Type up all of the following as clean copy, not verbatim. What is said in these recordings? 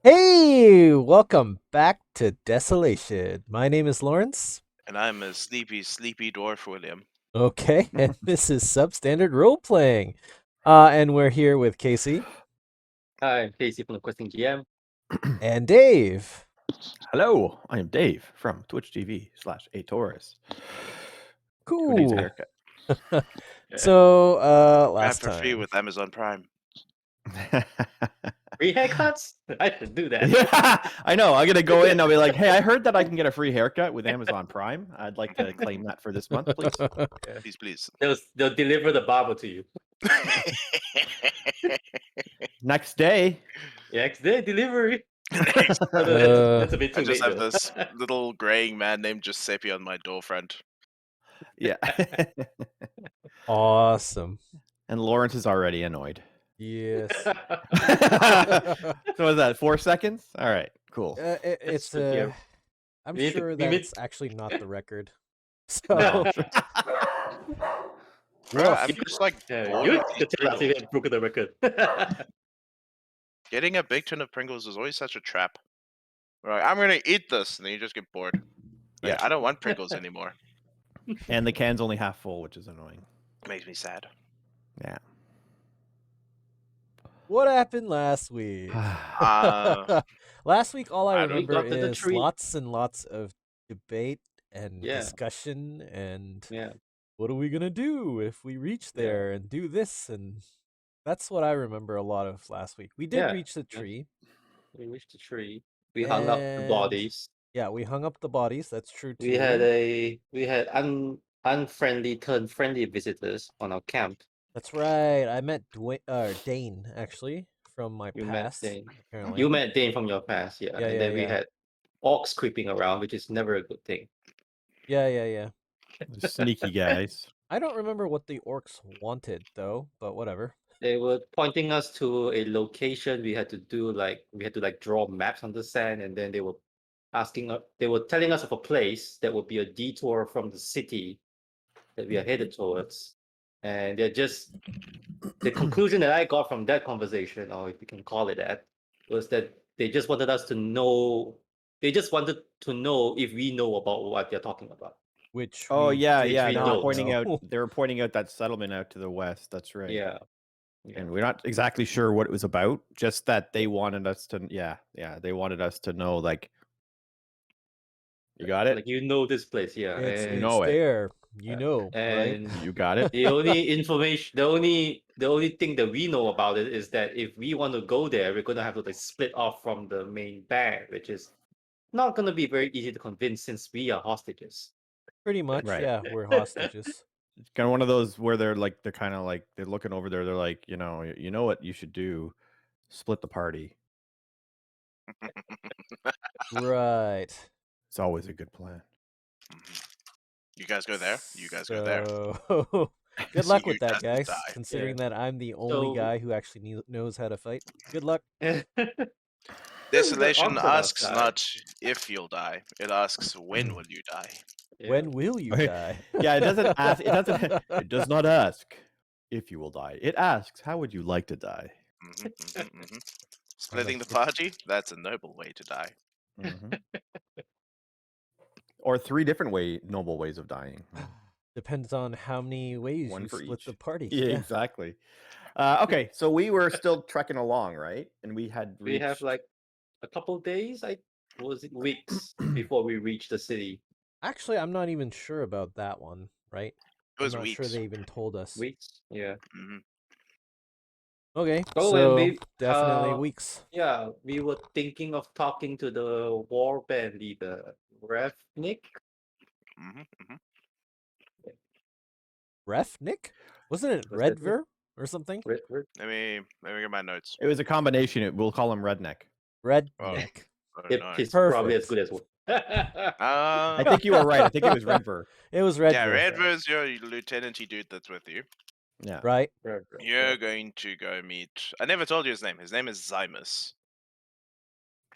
Hey, welcome back to Desolation. My name is Lawrence. And I'm a sleepy dwarf William. Okay, and this is Substandard Roleplaying. And we're here with Casey Hi, I'm Casey from the Questing GM. and Dave. Hello, I am Dave from Twitch TV/a Taurus. Who needs a Cool. haircut? So, Grab last for free time. with Amazon Prime. Free haircuts? I should do that. Yeah, I know. I'm gonna go in. I'll be like, "Hey, I heard that I can get a free haircut with Amazon Prime. I'd like to claim that for this month, please." Please. They'll deliver the barber to you. Next day. Next day delivery. Next, That's a bit I too just late. have this little graying man named Giuseppe on my door front. Yeah. Awesome. And Lawrence is already annoyed. Yes. So was that 4 seconds? All right, cool. It's yeah. I'm We need to- sure we that need- it's actually not the record. So, No. Bro, I'm just like Yeah, bored you of these could tell us if Pringles. you broke the record. Getting a big tin of Pringles is always such a trap. Right, I'm gonna eat this, and then you just get bored. Like, Yeah. I don't want Pringles anymore. And the can's only half full, which is annoying. It makes me sad. Yeah. what happened last week? Last week, all I I don't- remember got to the is tree. lots and lots of debate and Yeah. discussion and Yeah. what are we gonna do if we reach Yeah. there and do this, and that's what I remember a lot of last week. We did Yeah. reach the Yeah. tree. We reached the tree. We hung up the And bodies. Yeah, we hung up the bodies. That's true too. We had unfriendly turned friendly visitors on our camp. That's right. I met Dane actually from my You met past. Dane. Apparently, You met Dane from your past, yeah. Yeah, And yeah, then we yeah. had orcs creeping around, which is never a good thing. Yeah. The sneaky guys. I don't remember what the orcs wanted though, but whatever. They were pointing us to a location. We had to draw maps on the sand, and then they were telling us of a place that would be a detour from the city that we are headed towards. And the conclusion that I got from that conversation, or if you can call it that, was that they just wanted us to know. They just wanted to know if we know about what they're talking about. Which Oh we yeah, did yeah. we They were not pointing know. out. They were pointing out that settlement out to the west. That's right. Yeah. And we're not exactly sure what it was about. Just that they wanted us to. Yeah. They wanted us to know. Like, you got it. Like this place, yeah. It's and know it. there. You know, right? and You got it. the only information, the only thing that we know about it is that if we want to go there, we're gonna have to split off from the main band, which is not gonna be very easy to convince since we are hostages. Pretty much, Right. yeah. We're hostages. It's kind of one of those where they're kind of like they're looking over there. They're like, you know what you should do, split the party. Right. It's always a good plan. You guys go there. You guys go there. So, good So luck you with that, guys guys. die. Considering that I'm the only So- guy who actually knows how to fight. Good luck. Desolation Orcs are asks outside. not if you'll die; it asks when will you die. Yeah. When will you Okay. die? Yeah, it doesn't ask. It doesn't. It does not ask if you will die. It asks, how would you like to die? Splitting the like- party? That's a noble way to die. Mhm. Or 3 different noble ways of dying. Depends on how many ways One you for split each. the party. Yeah, exactly. Okay, so we were still trekking along, right? And we had We have reached- like a couple days, was it weeks before we reach the city? Actually, I'm not even sure about that one, right? It was I'm not weeks. sure they even told us. Weeks, yeah. Mhm. Okay, Oh, so and definitely weeks. Yeah, we were thinking of talking to the war band leader, Nick. Mhm, mhm. Ref Nick? Wasn't it Was that it? Redver or something? Red, Let me get my notes. It was a combination. We'll call him Redneck. Red Oh. Nick. Oh, It, no. he's probably as Perfect. good as I think you were right. I think it was Redver. It was Redver. Yeah, Redver's your lieutenant-y dude that's with you. Yeah. Right? You're going to go meet. I never told you his name. His name is Zymus.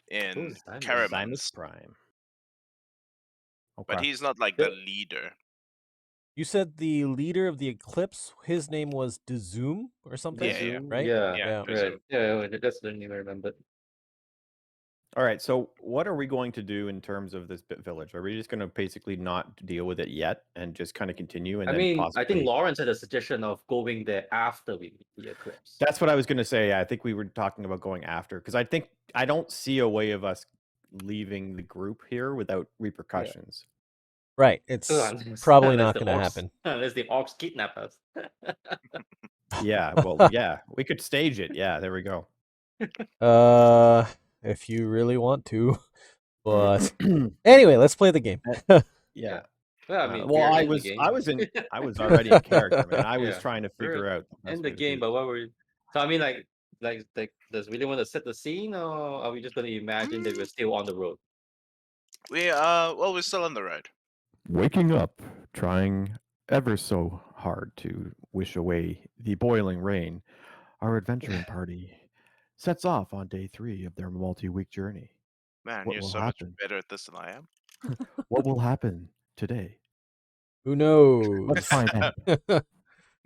In Who's Zymus? Caramans. Zymus Prime. But Okay. he's not like the leader. You said the leader of the eclipse, his name was Dezoom or something? Yeah, right? Yeah, Yeah, right. Yeah, that's the name I remember. All right. So what are we going to do in terms of this village? Are we just going to basically not deal with it yet and just kind of continue and I then mean, I possibly? think Lawrence had a suggestion of going there after we meet the eclipse. That's what I was going to say. I think we were talking about going after because I don't see a way of us leaving the group here without repercussions. Right. It's probably not going to happen. Unless the orcs kidnap us. Yeah. Well, yeah, we could stage it. Yeah. There we go. If you really want to, but anyway, let's play the game. Yeah. Well, I mean, well, we're I in the was game. I was already in character, man. I was Yeah. trying to figure out the best in the way to game, do but what were so I mean, like, does really want to set the scene, or are we just going to imagine that we're still on the road? We're still on the road. Waking up, trying ever so hard to wish away the boiling rain, our adventuring party sets off on day 3 of their multi-week journey. Man, What you're will so happen? much better at this than I am. What will happen today? Who knows? Let's find out.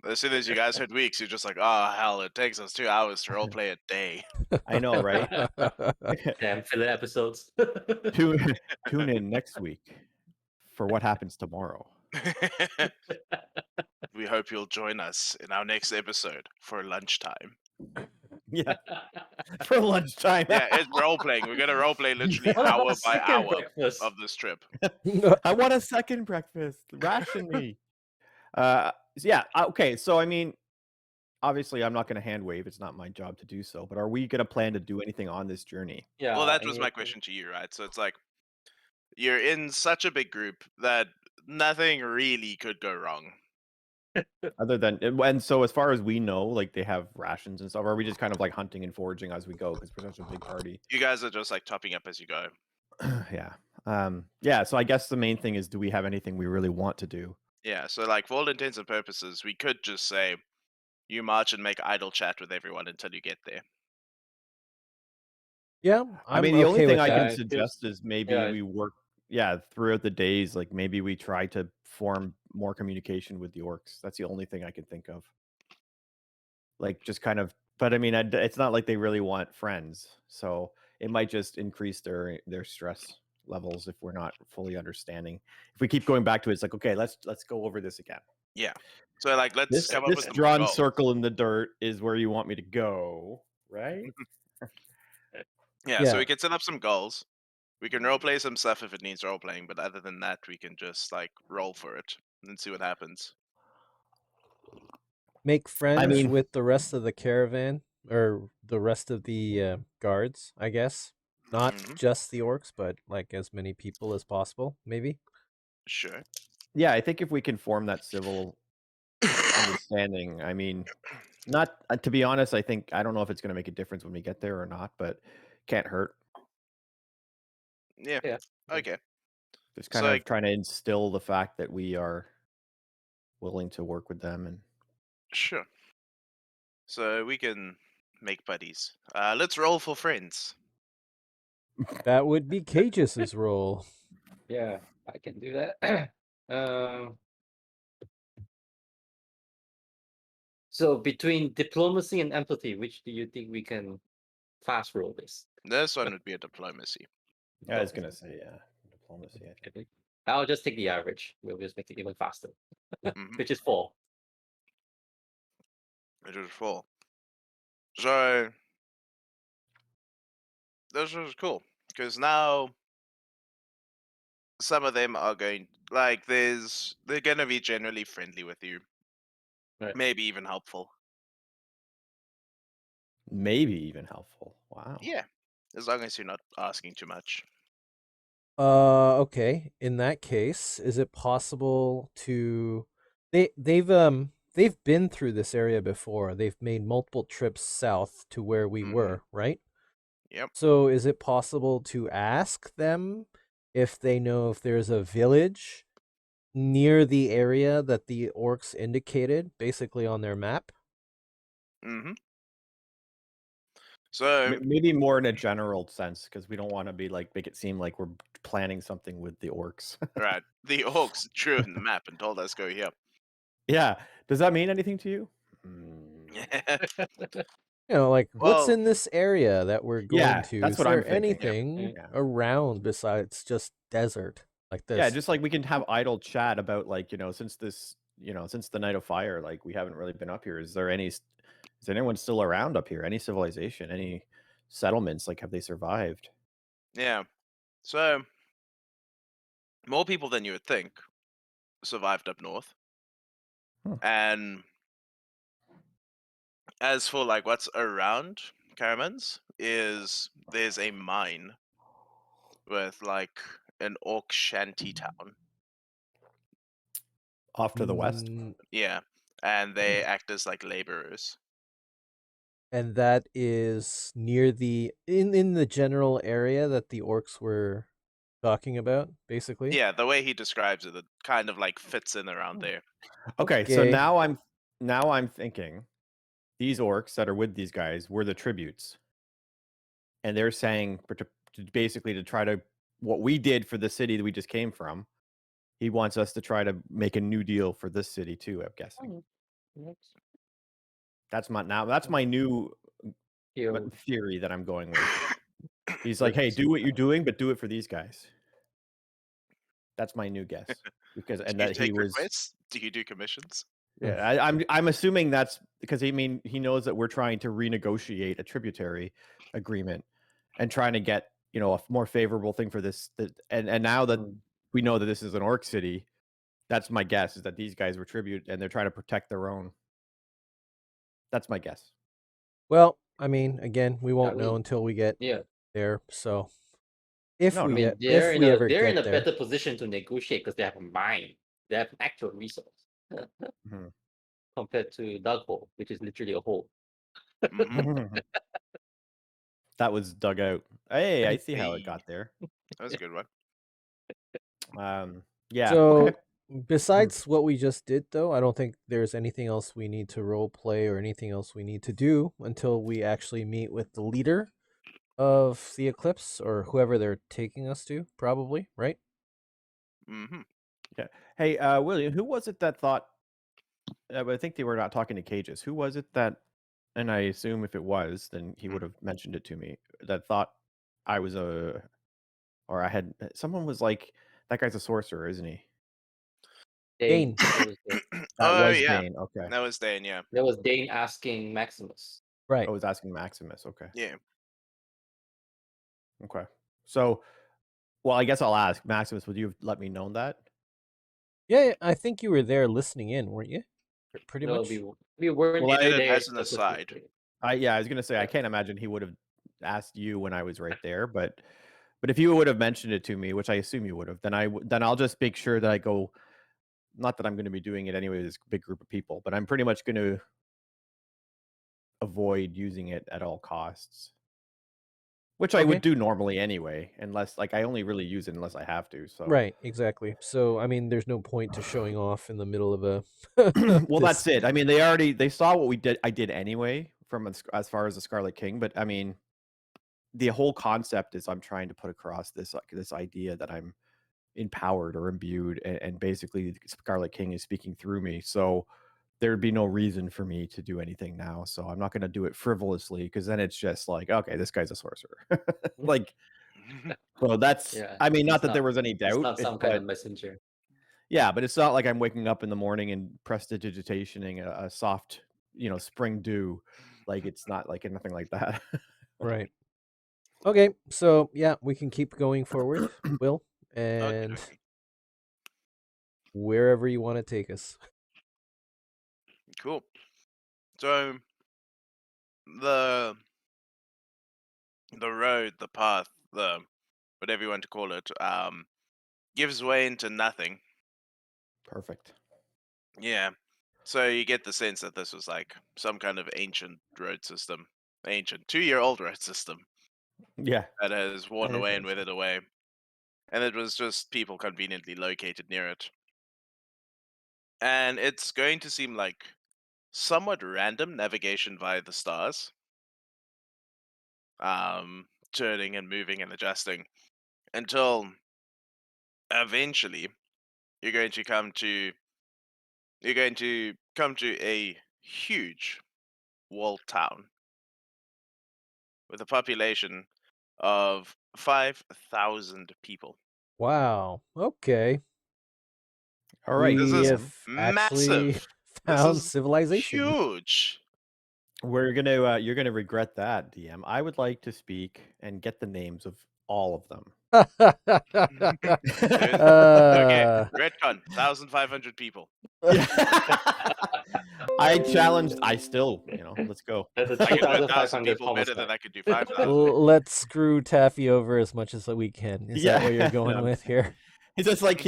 As soon as you guys heard weeks, you're just like, oh hell, it takes us 2 hours to roleplay a day. I know, right? Damn filler episodes. Tune in next week for what happens tomorrow. We hope you'll join us in our next episode for lunchtime. Yeah, for lunchtime. Yeah, it's role playing. We're gonna role play literally What about hour by second hour breakfast? of this trip. I want a second breakfast. Ration me. Yeah. Okay. So I mean, obviously, I'm not going to hand wave. It's not my job to do so. But are we going to plan to do anything on this journey? Yeah. Well, that was my question to you, right? So it's like you're in such a big group that nothing really could go wrong. Other than and so as far as we know, like they have rations and stuff. Or are we just kind of like hunting and foraging as we go because we're such a big party? You guys are just like topping up as you go. Yeah. Yeah. So I guess the main thing is, do we have anything we really want to do? Yeah. So like for all intents and purposes, we could just say you march and make idle chat with everyone until you get there. Yeah, I mean, I'm the only okay thing with I that. can suggest is maybe yeah. we work, throughout the days. Like maybe we try to form more communication with the orcs. That's the only thing I can think of. Like just kind of, but I mean, it's not like they really want friends, so it might just increase their stress levels if we're not fully understanding. If we keep going back to it, it's like, okay, let's go over this again. Yeah. So like let's This come up with some drawn goals. circle in the dirt is where you want me to go, right? Yeah, Yeah. so we can set up some goals. We can roleplay some stuff if it needs roleplaying, but other than that, we can just like roll for it and see what happens. Make friends mean- with the rest of the caravan or the rest of the guards, I guess. Not Mhm. just the orcs, but like as many people as possible, maybe. Sure. Yeah, I think if we can form that civil understanding, I mean, not to be honest, I don't know if it's going to make a difference when we get there or not, but can't hurt. Yeah. Yeah. Okay. Just kind So, of trying to instill the fact that we are willing to work with them and Sure. So we can make buddies. Let's roll for friends. That would be Cageus's role. Yeah, I can do that. So between diplomacy and empathy, which do you think we can fast roll this? This one would be a diplomacy. I was gonna say, yeah, diplomacy. I think. I'll just take the average. We'll just make it even faster, Mhm. which is 4. It is 4. So this is cool because now some of them are going like they're gonna be generally friendly with you, Right. maybe even helpful. Maybe even helpful. Wow. Yeah, as long as you're not asking too much. Okay. In that case, is it possible to they've been through this area before. They've made multiple trips south to where we were, right? Yep. So is it possible to ask them if they know if there's a village near the area that the orcs indicated, basically on their map? Mm-hmm. So Maybe more in a general sense, because we don't want to be like make it seem like we're planning something with the orcs. right, the orcs drew in the map and told us go here. Yeah. Does that mean anything to you? like what's Well, in this area that we're going Yeah, to? that's Is what I'm there thinking. anything Yeah. around besides just desert like this? Yeah, just like we can have idle chat about like, since the Night of Fire, like we haven't really been up here. Is there anyone still around up here? Any civilization, any settlements? Like, have they survived? yeah. So more people than you would think survived up north. Hmm. And as for like what's around Caramans, there's a mine with like an orc shanty town. Off to the west? Mm, Yeah. And they act as like laborers. and that is near the in the general area that the orcs were talking about, basically. Yeah, the way he describes it, it kind of like fits in around there. Okay, so Okay. now I'm thinking these orcs that are with these guys were the tributes. And they're saying basically to try to what we did for the city that we just came from. He wants us to try to make a new deal for this city too, I'm guessing. That's my new Yo, theory that I'm going with. He's like, "Hey, do what you're doing, but do it for these guys." That's my new guess. Because Do and you that he take was requests? Do you do commissions? yeah, I'm assuming that's because he knows that we're trying to renegotiate a tributary agreement and trying to get, a more favorable thing for this and now that mm, we know that this is an orc city, that's my guess is that these guys were tribute and they're trying to protect their own. That's my guess. Well, I mean, again, we won't know we until we get yeah. there. So if No, we I no. mean, get if we ever they're in get a there, better position to negotiate because they have a mine. They have actual resource Mhm. compared to dug hole, which is literally a hole. Mm-hmm. That was dug out. Hey, I see how it Hey, got there. that was a good one. Yeah, okay. so besides what we just did, though, I don't think there's anything else we need to role play or anything else we need to do until we actually meet with the leader of the eclipse or whoever they're taking us to. Probably, right? Mm-hmm. Yeah. Hey, William, who was it that thought? I think they were not talking to Cages. Who was it that? And I assume if it was, then he would have mentioned it to me. That thought I was or I had. Someone was like, "That guy's a sorcerer, isn't he?" Dane. That was That Oh was yeah, Dane. Okay. that was Dane. Yeah, Dane asking Maximus. Right. I was asking Maximus. Okay. yeah. Okay. So, well, I guess I'll ask Maximus. Would you have let me know that? Yeah, I think you were there listening in, weren't you? Pretty No, much. we weren't Well, He did it there as an aside. specifically. I was gonna say I Yeah. can't imagine he would have asked you when I was right there, but if you would have mentioned it to me, which I assume you would have, then I'll just make sure that I go. Not that I'm going to be doing it anyway with this big group of people, but I'm pretty much going to avoid using it at all costs, which I Okay. would do normally anyway, unless like I only really use it unless I have to. So Right, exactly. So, I mean, there's no point to showing off in the middle of a. well, this- that's it. I mean, they saw what we did. I did anyway from as far as the Scarlet King, but I mean, the whole concept is I'm trying to put across this idea that I'm empowered or imbued, and basically Scarlet King is speaking through me. So there'd be no reason for me to do anything now. So I'm not going to do it frivolously because then it's just like, okay, this guy's a sorcerer. Like, so that's, Yeah. I mean, not He's that there was any He's doubt, not some kind of messenger. yeah, but it's not like I'm waking up in the morning and prestidigitationing a soft, spring dew. Like it's not like anything like that. right. Okay, so yeah, we can keep going forward, Will, and Okay. wherever you want to take us. Cool. So the road, the path, the whatever you want to call it, gives way into nothing. Perfect. Yeah. So you get the sense that this was like some kind of ancient road system, ancient 2-year-old road system Yeah. that has worn That is away and ancient. withered away, and it was just people conveniently located near it. And it's going to seem like somewhat random navigation via the stars, turning and moving and adjusting until eventually you're going to come to a huge walled town. with a population of 5,000 people. Wow. Okay. All right, This We is have DM. actually massive. This found is civilization. huge. We're gonna you're gonna regret that, DM. I would like to speak and get the names of all of them. Okay, Uh, retcon, 1,500 people. Yeah. I challenged. I still, let's go. That's a I can do 1,000 2,500 people better than homicide. I could do 5,000. let's screw Taffy over as much as we can. Is that what you're going No, with here? he's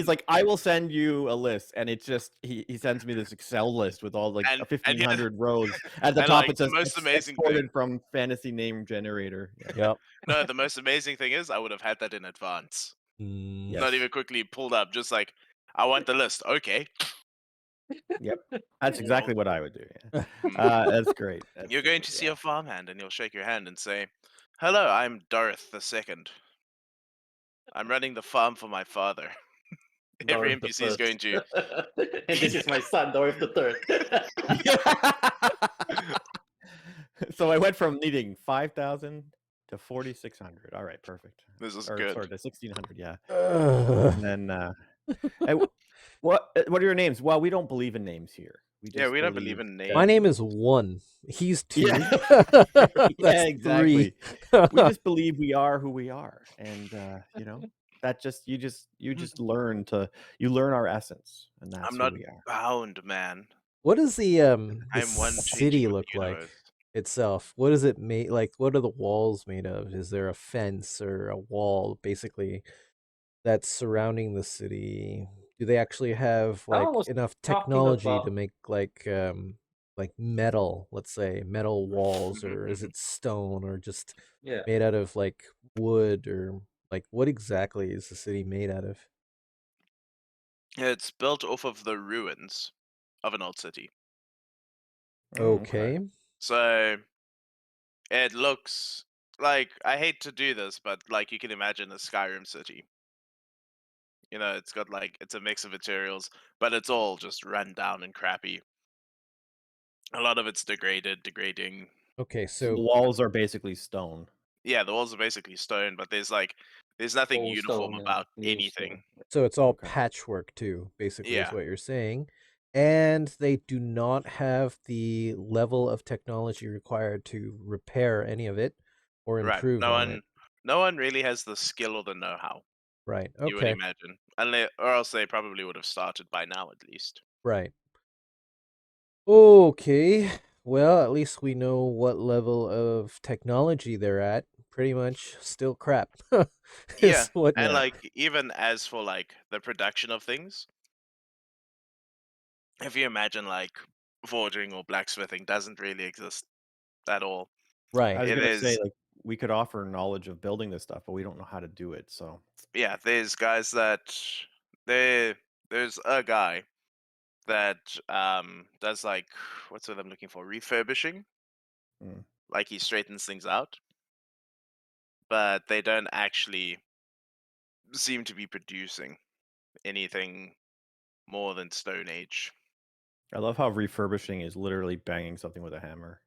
like, I will send you a list, and it's just he sends me this Excel list with all like And- and 1,500 rows. At the and, top like, it says the most amazing exported thing- from fantasy name generator. Yeah. Yep. No, the most amazing thing is I would have had that in advance. Mm, Yes. Not even quickly pulled up, just like, I want the list. Okay. That's exactly what I would do. Yeah. Mm. That's great. That's You're going great, to see yeah. a farmhand and you'll shake your hand and say, "Hello, I'm Dorith II. I'm running the farm for my father." Every Dorif the NPC is going to. First. And this is my son, Dorif the Third. So I went from needing 5,000 to 4,600. All right, perfect. This is Or good. sorry, to 1,600. Yeah. ugh. And then, hey, what are your names? Well, we don't believe in names here. Yeah, we don't believe in names. My name is 1. He's 2. Yeah. That's Yeah, exactly. 3. We just believe we are who we are, and that just you just learn our essence, and that's I'm who not we are. bound, man. What does the I'm one city changing with look the like universe. itself? What is it made like? What are the walls made of? Is there a fence or a wall basically that's surrounding the city? Do they actually have I like was enough talking technology to about- make like metal, let's say metal walls, or is it stone, or just Yeah. made out of like wood, or like what exactly is the city made out of? It's built off of the ruins of an old city. Oh, Okay. So it looks like, I hate to do this, but like you can imagine a Skyrim city. It's got like, it's a mix of materials, but it's all just run down and crappy. A lot of it's degrading. Okay, So the so walls are basically stone. Yeah, the walls are basically stone, but there's nothing Old uniform stone and about new anything. so it's all Okay. patchwork too, basically, is Yeah. what you're saying. And they do not have the level of technology required to repair any of it or Right. improve on it. No one really has the skill or the know-how, Right. you would Okay. imagine. Or else they probably would have started by now, at least. Right. Okay. Well, at least we know what level of technology they're at. Pretty much still crap. Yeah, Is what- and like, even as for like the production of things, if you imagine like forging or blacksmithing doesn't really exist at all. I right. was It gonna say, is- like, we could offer knowledge of building this stuff, but we don't know how to do it. So Yeah, there's guys that there's a guy that does like, what's what I'm looking for, refurbishing. Mm. Like, he straightens things out, but they don't actually seem to be producing anything more than Stone Age. I love how refurbishing is literally banging something with a hammer.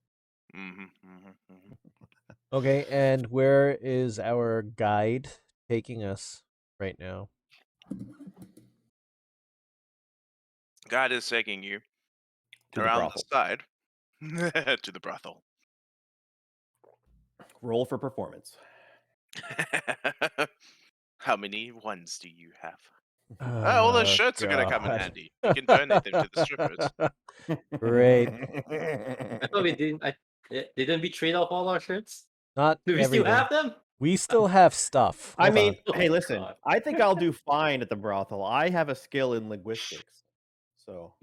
Okay, and where is our guide taking us right now? God is taking you To the around brothel. the side to the brothel. Roll for performance. How many ones do you have? All those shirts are gonna come in handy. You can donate them to the strippers. Great. I thought didn't we trade off all our shirts? Not Do we still everything. have them? We still have stuff. I Hold mean, on. hey, Oh, listen. God. I think I'll do fine at the brothel. I have a skill in linguistics, so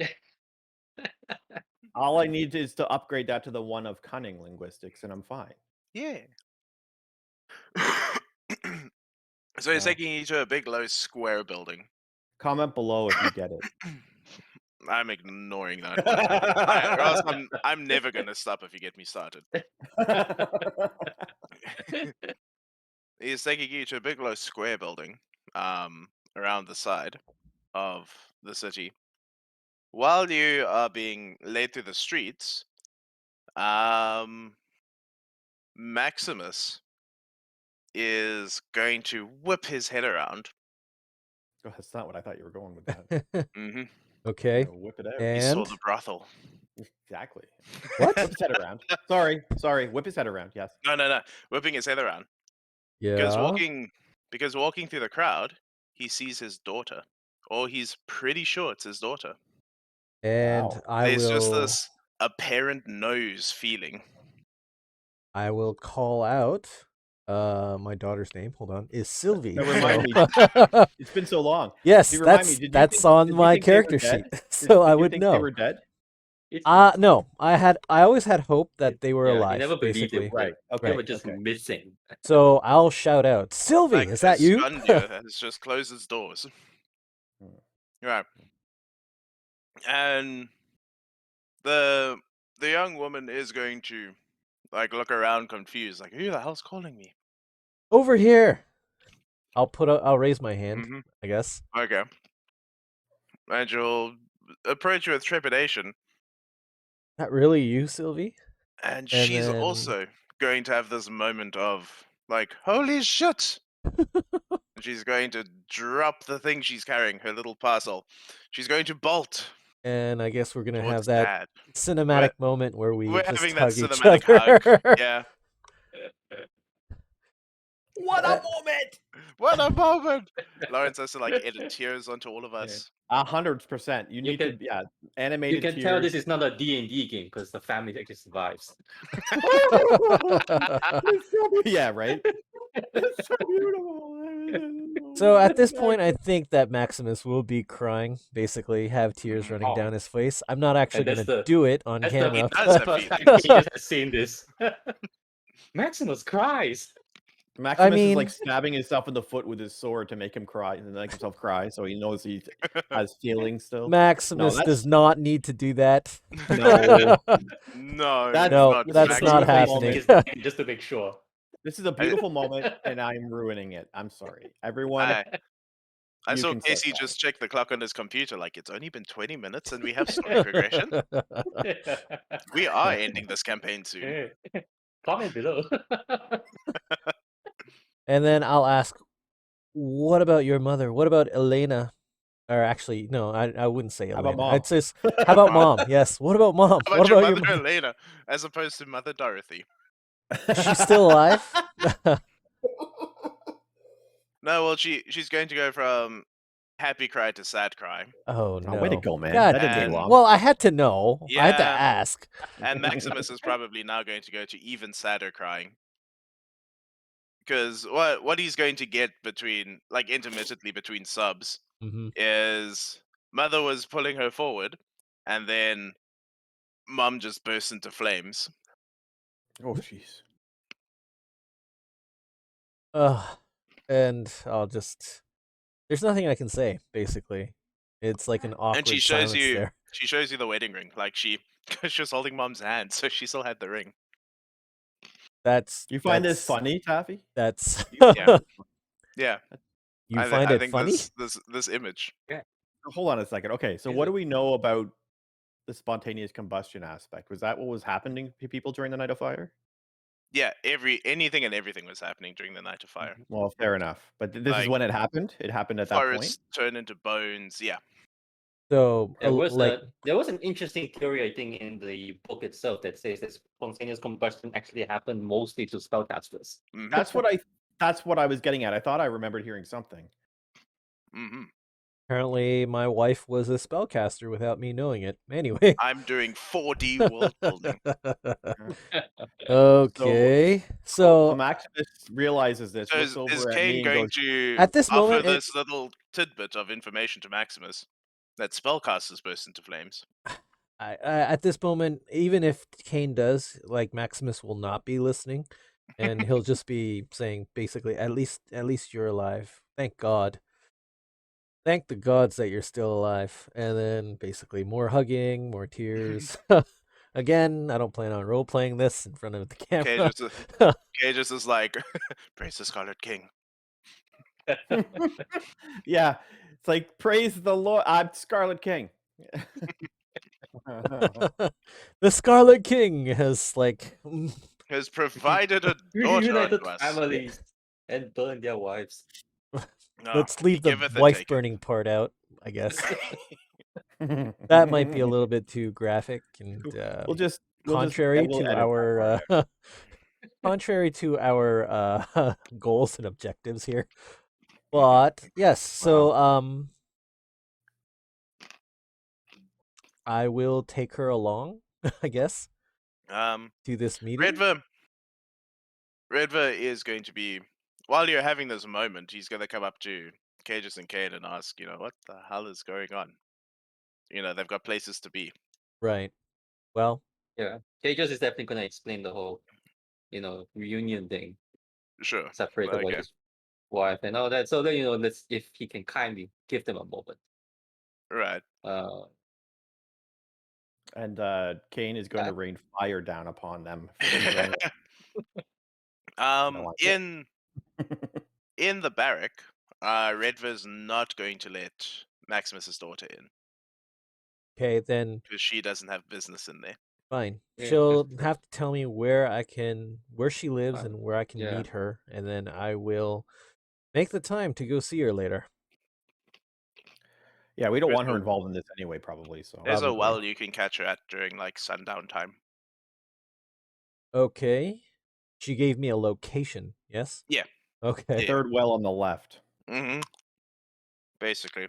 all I need is to upgrade that to the one of cunning linguistics, and I'm fine. Yeah. So he's Yeah. taking you to a big, low, square building. Comment below if you get it. I'm ignoring that one. Or else I'm never gonna stop if you get me started. He's taking you to a big, low, square building, around the side of the city. While you are being led through the streets, Maximus is going to whip his head around. Oh, that's not what I thought you were going with that. hmm Okay. Whip it out. He saw And the brothel. Exactly. what? Whip his head around. Sorry. Whip his head around. Yes. No. Whipping his head around. Yeah. Because walking through the crowd, he sees his daughter. Or he's pretty sure it's his daughter. And Wow. There's just this apparent nose feeling. I will call out my daughter's name. Hold on. Is Sylvie. Now remind me. So- It's been so long. yes, Do you remind me, that's on my character sheet. So I would They know. were dead. No. I always had hope that they were Yeah, he alive, never believed basically. it. Right. They Okay. were just missing. So I'll shout out, Sylvie, Like is that this you? Scandia has just closed its doors. Right. And the young woman is going to like look around confused, like, who the hell's calling me? Over here. I'll raise my hand, Mhm. I guess. Okay. And you'll approach with trepidation. Not really you, Sylvie. And And she's then- also going to have this moment of like, holy shit! And she's going to drop the thing she's carrying, her little parcel. She's going to bolt. And I guess we're gonna towards have that Dad. cinematic moment where we We're just having that hug each cinematic other. hug. Yeah. What a moment! What a moment! Lawrence has to like edit tears onto all of us. 100%. You need can- to, animated You can tears. tell this is not a D&D game because the family actually survives. Yeah, right. It's so beautiful. So at this point, I think that Maximus will be crying, basically have tears running Oh. down his face. I'm not actually that's gonna the- do it on That's camera. He does the have first time feelings. he has seen this. Maximus cries. Maximus is like mean- stabbing himself in the foot with his sword to make him cry and make himself cry, so he knows he has feelings still. Maximus that's- does not need to do that. No, No, That's- No, not that's Maximus. not Plays happening. his game just to make sure. this is a beautiful moment, and I'm ruining it. I'm sorry, everyone. I You saw can say Casey that. just check the clock on his computer, like it's only been 20 minutes and we have story progression. We are ending this campaign soon. Comment below. And then I'll ask, what about your mother? What about Elena? Or actually, no, I wouldn't say How Elena. about mom? I'd say, how about mom? Yes. What about mom? How What about your about mother your Elena, as opposed to Mother Dorothy? Is she still alive? No, well, she's going to go from happy cry to sad cry. Oh Oh, no! way to go, man. God That didn't take damn. long. Well, I had to know. I had to Yeah. ask. And Maximus is probably now going to go to even sadder crying. Because what he's going to get between, like intermittently between subs, hmm is Mother was pulling her forward, and then Mum just bursts into flames. Oh, jeez. And I'll just. There's nothing I can say. Basically, it's like an awkward And she shows silence you there. she shows you the wedding ring. Like she was holding Mum's hand, so she still had the ring. That's. You find that's, this funny, Taffy? That's. Yeah. Yeah. You I find it think funny? this image. Hold on a second. Okay, so Is what it? do we know about the spontaneous combustion aspect? Was that what was happening to people during the Night of Fire? Yeah, anything and everything was happening during the Night of Fire. Well, fair enough. But this is Like, when it happened? It happened at that point? Forests turn into bones. Yeah. So There was like there was an interesting theory, I think, in the book itself that says that spontaneous combustion actually happened mostly to spellcasters. Mhm. That's what I was getting at. I thought I remembered hearing something. Mhm. apparently my wife was a spellcaster without me knowing it. Anyway. I'm doing 4D world building. Okay. So So Maximus realizes this. So Looks is over at me Kane and going goes, to At this offer moment, this little tidbit of information to Maximus that spellcasters burst into flames? at this moment, even if Kane does, like Maximus will not be listening, and he'll just be saying basically, at least you're alive. Thank God. Thank the gods that you're still alive. And then basically more hugging, more tears. Again, I don't plan on role playing this in front of the camera. Cages is like, praise the Scarlet King. yeah, it's like, praise the Lord. I'm Scarlet King. The Scarlet King has like has provided a daughter Reunited unto us. families and burn their wives. No, Let's he leave the giveth and wife taketh. burning part out, I guess. That might be a little bit too graphic and contrary we'll to edit that our part contrary to our goals and objectives here. But yes, so I will take her along, I guess, Um, to this meeting. Redver is going to be, while you're having this moment, he's going to come up to Cages and Kane and ask, what the hell is going on? They've got places to be. Right. Well, Yeah. Cages is definitely gonna explain the whole, reunion thing. Sure. Separated by Okay. his wife and all that. So then, let's if he can kindly give them a moment. Right. And Kane is going Yeah. to rain fire down upon them for enjoying it. In the barrack, Redver's not going to let Maximus's daughter in okay, then because she doesn't have business in there. fine. Yeah, She'll that's have to tell me where she lives and where I can yeah. meet her, and then I will make the time to go see her later. Yeah, we don't There's want her a- involved in this anyway, probably. So There's a Probably. well you can catch her at during like sundown time. Okay. She gave me a location, yes? Yeah. Okay. Yeah. third well on the left. Mm-hmm. Basically.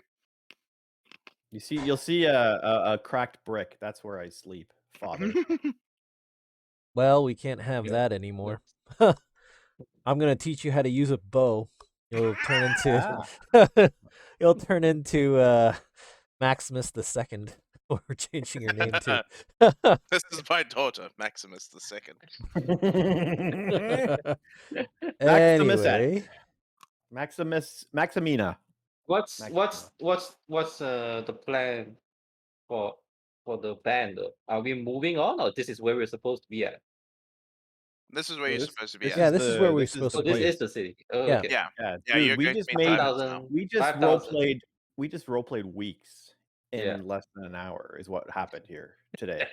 You'll see a cracked brick. That's where I sleep, Father. Well, we can't have Yeah. that anymore. I'm gonna teach you how to use a bow. You'll turn into you'll turn into Maximus the Second. We're changing your name to. This is my daughter, Maximus the Second. Anyway, Maximina. What's the plan for the band? Are we moving on, or this is where we're supposed to be at? This is where you're supposed to be at. Yeah, this is where we're supposed Oh, to this be. is the city. Oh, Yeah. okay. Yeah. Yeah, Yeah, dude, you're we going just to be made diamonds now. we just 5,000. role played weeks in Yeah. less than an hour is what happened here today.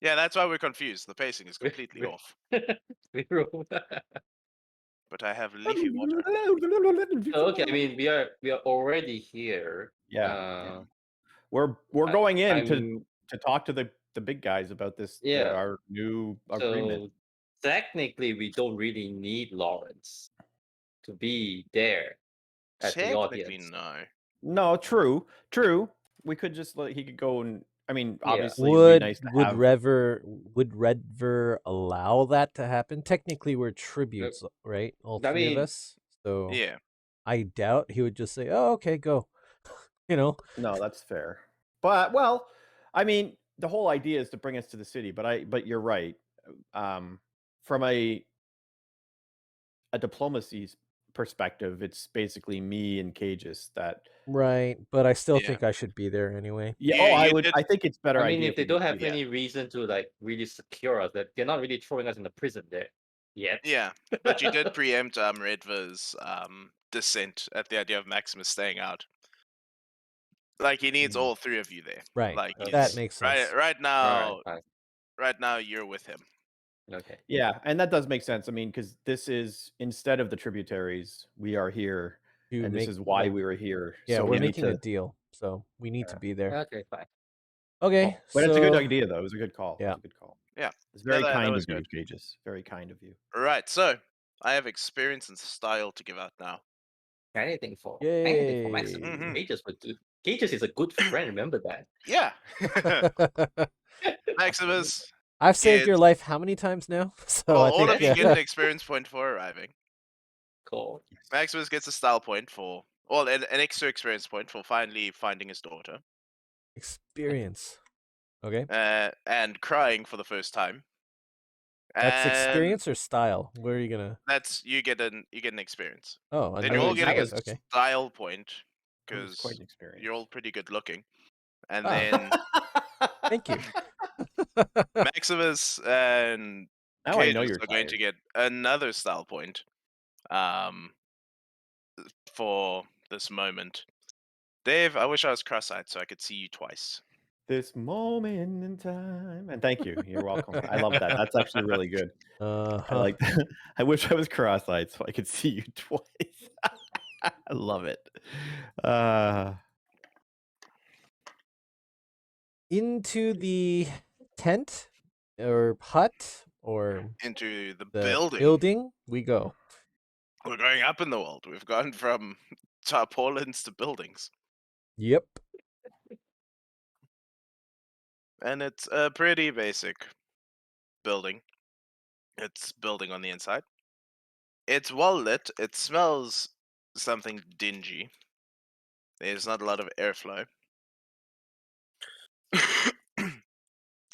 Yeah, that's why we're confused. The pacing is completely we- off. We roll. But I have leafy water. Oh, okay, I mean we are already here. Yeah. We're going in to talk to the big guys about this Yeah. our new agreement. So technically we don't really need Lawrence to be there at the Technically, audience. no. No, true. We could just he could go and I mean, Yeah. obviously it'd be nice to have. Would Redver allow that to happen? Technically, we're tributes, right? All I three of mean, us. So Yeah. I doubt he would just say, "Oh, okay, go." No, that's fair. But well, I mean, the whole idea is to bring us to the city. But you're right. From a diplomacy perspective, it's basically me and Cages that. Right, but I still Yeah. think I should be there anyway. Yeah. You I did- I think it's better. I mean, idea if they we don't have do that. any reason to like really secure us, that they're not really throwing us in the prison there yet. Yeah, but you did preempt Redver's dissent at the idea of Maximus staying out. Like he needs all three of you there. Right, Like that makes sense. Right now, All right, right now you're with him. fine. Okay. Yeah, and that does make sense. I mean, because this is instead of the tributaries, we are here, To and make- this is why we were here. Yeah, so we're we need making to. a deal, so we need to be there. Okay, fine. Okay, But it's a good so- idea, though. It was a good call. Yeah. It's a good call. Yeah. It's very that kind was of you, good. Cages. Very kind of you. Right, so I have experience and style to give out now. Anything for Yay. Maximus. Mhm. Cages would do. Cages is a good friend. Remember that. Yeah. Maximus, I've saved your It's- life how many times now? So I all think of you get an experience point for arriving. Cool. Maximus gets a style point for, well, an extra experience point for finally finding his daughter. experience. Okay, And crying for the first time. that's And experience or style. Where are you gonna? That's you get an experience. Oh, Then another you're all mean, getting a experience. Okay. style point That was because quite an experience. you're all pretty good looking. And Ah. then Thank you. Maximus and Now I know Cages you're are going to get another style point for this moment. Dave, I wish I was cross-eyed so I could see you twice. This moment in time. And thank you. You're welcome. I love that. That's actually really good. I like that. I wish I was cross-eyed so I could see you twice. I love it. Into the tent or hut or Into the the building. we go. We're going up in the world. We've gone from tarpaulins to buildings. Yep. And it's a pretty basic building. It's building on the inside. It's well lit. It smells something dingy. There's not a lot of airflow.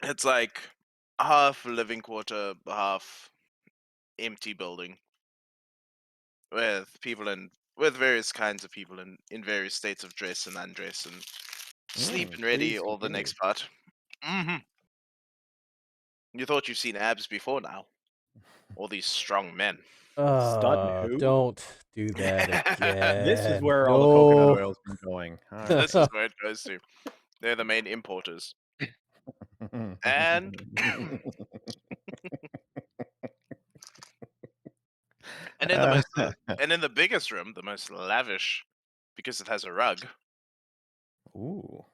It's like half living quarter, half empty building with various kinds of people in various states of dress and undress and sleep and ready Please all the continue. next part. You thought you've seen abs before now. All these strong men. who? Don't do that again. This is where all the coconut oil's been going. All right. This is where it goes to. They're the main importers. And and in the biggest room, the most lavish, because it has a rug. Ooh.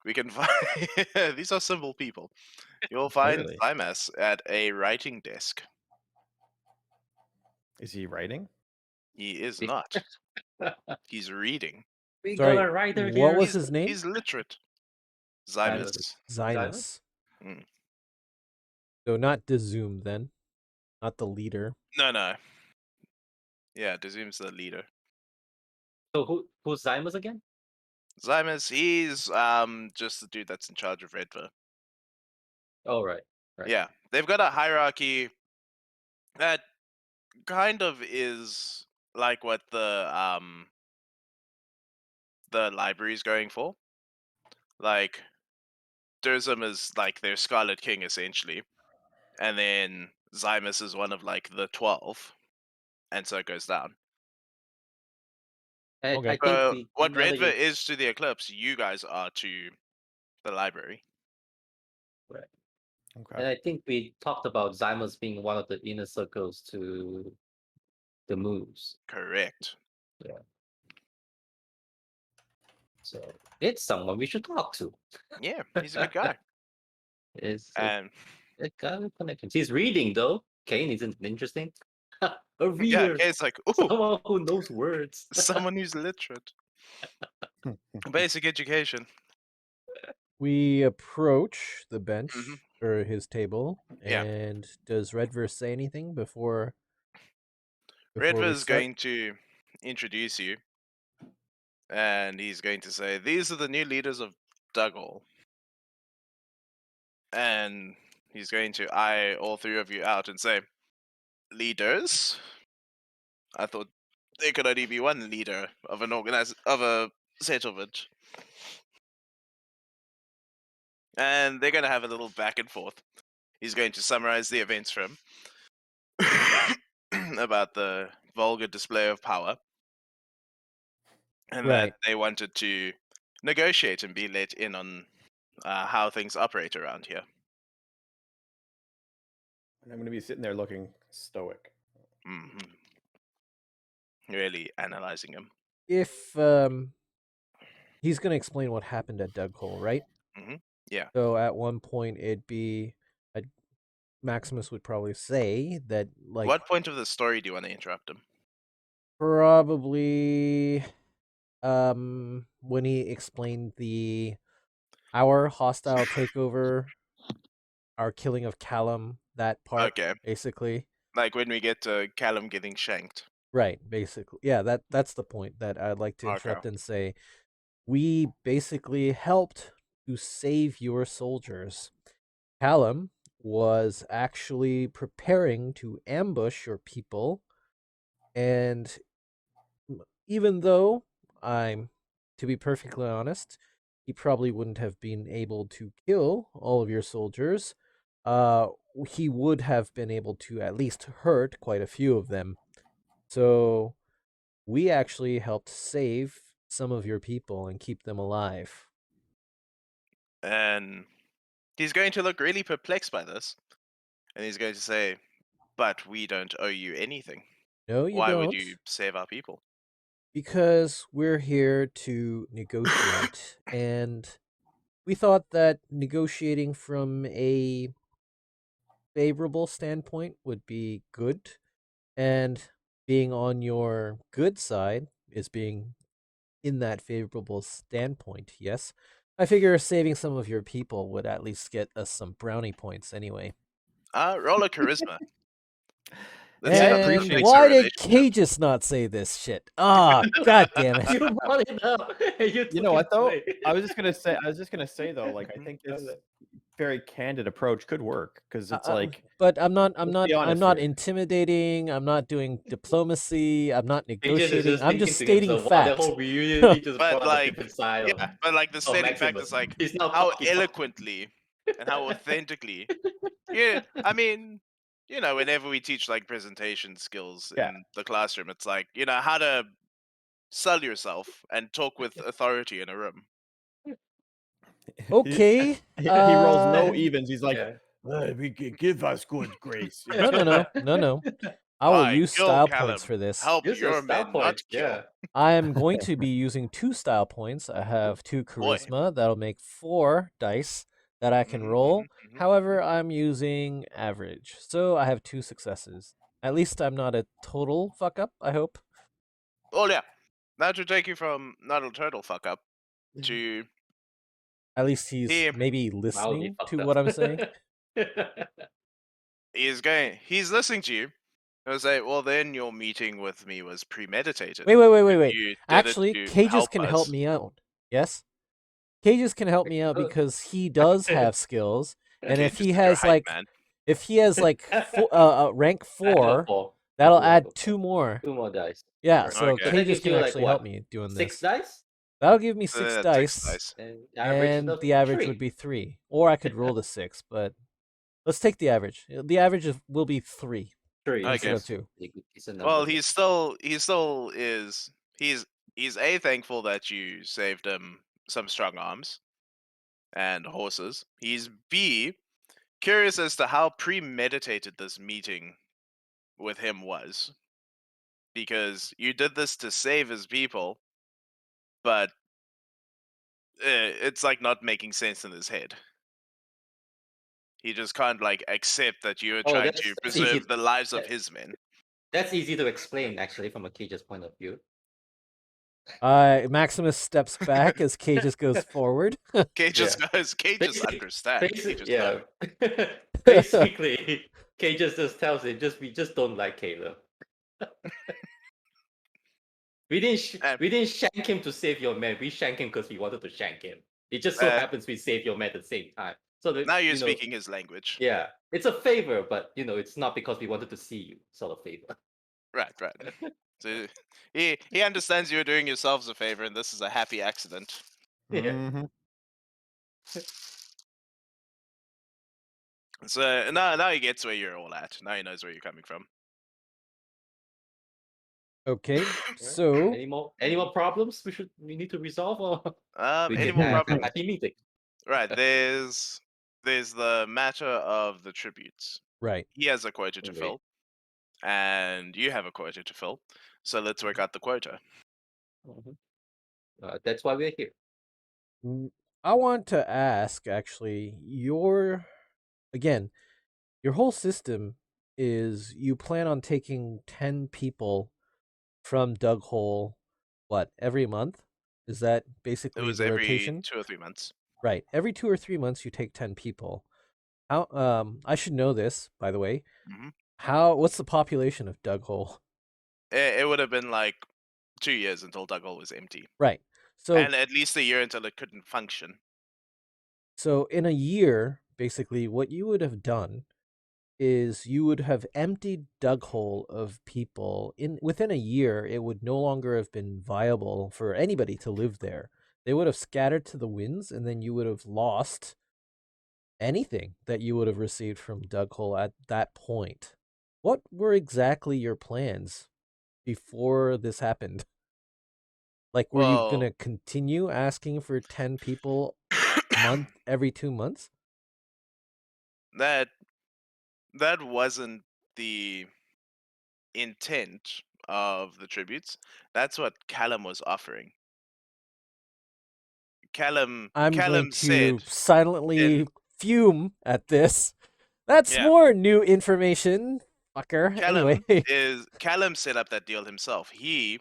We can find these are simple people. You'll find Clearly. Thymas at a writing desk. Is he writing? He is not. He's reading. We Sorry, got a writer what here. was his name? He's literate. Zymus. Zymus. Mm. So not Dezoom then. Not the leader. No. Yeah, Dezum's the leader. So who's Zymus again? Zymus, he's just the dude that's in charge of Redver. Oh, right. Yeah, they've got a hierarchy that kind of is like what the library's going for. Like, Durzum is like their Scarlet King essentially, and then Zymus is one of like the 12, and so it goes down. And Okay. I think What now that Redver you- is to the Eclipse, you guys are to the library. right. Okay. And I think we talked about Zymus being one of the inner circles to the moves. Correct. Yeah. So it's someone we should talk to. Yeah, he's a good guy. It's And a guy with connections. He's reading though. Kane isn't interesting. A yeah, reader. it's like, ooh, Someone who knows words. someone who's literate. Basic education. We approach the bench Mhm. or his table, Yeah. and does Redverse say anything before Redver we is start? going to introduce you, and he's going to say, "These are the new leaders of Duggle," and he's going to eye all three of you out and say, "Leaders? I thought there could only be one leader of a settlement." And they're going to have a little back and forth. He's going to summarize the events for him about the vulgar display of power, and that they wanted to negotiate and be let in on how things operate around here. And I'm going to be sitting there looking stoic. Really analyzing him. If he's gonna explain what happened at Dughole, right? Yeah. So at one point it'd be Maximus would probably say that, like, What point of the story do you want to interrupt him? probably when he explained our hostile takeover, our killing of Callum, that part. Okay. Basically. Like when we get to Callum getting shanked. Right, basically. Yeah, that's the point that I'd like to interrupt and say. We basically helped to save your soldiers. Callum was actually preparing to ambush your people, and even though to be perfectly honest, he probably wouldn't have been able to kill all of your soldiers, he would have been able to at least hurt quite a few of them. So we actually helped save some of your people and keep them alive. And he's going to look really perplexed by this. And he's going to say, but we don't owe you anything. No, you Why don't. would you save our people? Because we're here to negotiate, and we thought that negotiating from a favorable standpoint would be good, and being on your good side is being in that favorable standpoint. Yes, I figure saving some of your people would at least get us some brownie points anyway. Roll a charisma. Let's Yeah, see I how this And appreciate affects why your did relationship. Cages not say this shit? Ah, god damn it! You brought it up. And you You know took what it though? away. I was just gonna say though, like I think this very candid approach could work because it's like, but I'm not let's be honest here. intimidating. I'm not doing diplomacy. I'm not Cages is negotiating. just I'm thinking just to stating himself, wow, that facts. whole reunion, he just But brought a like, different side yeah, but like the stating fact Maximus. is like He's now how cocky. eloquently and how authentically. Yeah, I mean, whenever we teach like presentation skills Yeah. in the classroom, it's like, how to sell yourself and talk with authority in a room. Okay. He rolls no uh, evens. He's like, Yeah. give us good grace. No. I will Alright, use kill style Callum. points for this. Help Use your a style men, point. not kill. Yeah. I am going to be using 2 style points. I have 2 Boy. charisma. That'll make 4 dice that I can Mhm, roll. mhm, mhm. However, I'm using average. So I have 2 successes. At least I'm not a total fuck up, I hope. Oh yeah, that should take you from not a total fuck up to At least he's He- maybe Mildly listening fucked to up. what I'm saying. he's listening to you. He'll say, well, then your meeting with me was premeditated. Wait. You did Actually, it to Cages can help us. me out. Yes? Cages can help me out because he does have skills. And Okay, if he just your has hype, like man. if he has like rank 4, Four. that'll You have add a 2 more. 2 more dice. Yeah, Correct. so Okay. that Cages gives can you, like, actually help what, me doing 6 this. dice? That'll give me 6 That's dice, 6 dice. And the average is and the average 3. would be 3. Or I could roll the 6, but let's take the average. The average will be 3 3. instead Okay. of 2. It's a number. Well, he still is. He's A, thankful that you saved him some strong arms and horses. He's B, curious as to how premeditated this meeting with him was. Because you did this to save his people, but it's like not making sense in his head. He just can't like accept that you are trying to that's easy. preserve the lives of his men. That's easy to explain, actually, from a Cage's point of view. Maximus steps back as Cages goes forward. Cages Basic- understand. Cages yeah. know. Basically, Cage's just tells him, we just don't like Caleb. We didn't shank him to save your man. We shanked him because we wanted to shank him. It just so happens we save your man at the same time. So Now you're speaking his language. Yeah, it's a favor, but it's not because we wanted to see you, sort of favor. Right. So he understands you're doing yourselves a favor, and this is a happy accident. Yeah. Mhm. So now he gets where you're all at. Now he knows where you're coming from. Okay, so Any more problems we need to resolve, or we Any can more have a problems? happy meeting? Right. There's the matter of the tributes. right. He has a quota to Indeed. fill, and you have a quota to fill. So let's work out the quota. Mhm. That's why we're here. I want to ask actually, your whole system is you plan on taking 10 people from Dug Hole, what, every month? Is that It basically was the every rotation? 2 or 3 months. Right. Every 2 or 3 months you take 10 people. How I should know this, by the way. Mhm. What's the population of Dug Hole? It would have been like 2 years until Duggle was empty, Right. So and at least a year until it couldn't function. So in a year, basically, what you would have done is you would have emptied Dug Hole of people. Within a year, it would no longer have been viable for anybody to live there. They would have scattered to the winds, and then you would have lost anything that you would have received from Dug Hole at that point. What were exactly your plans before this happened? Like, were you Well, gonna continue asking for 10 people every 2 months? That wasn't the intent of the tributes. That's what Callum was offering. I'm going Callum to said silently in fume at this. That's yeah. more new information, fucker. Anyway, Callum set up that deal himself. He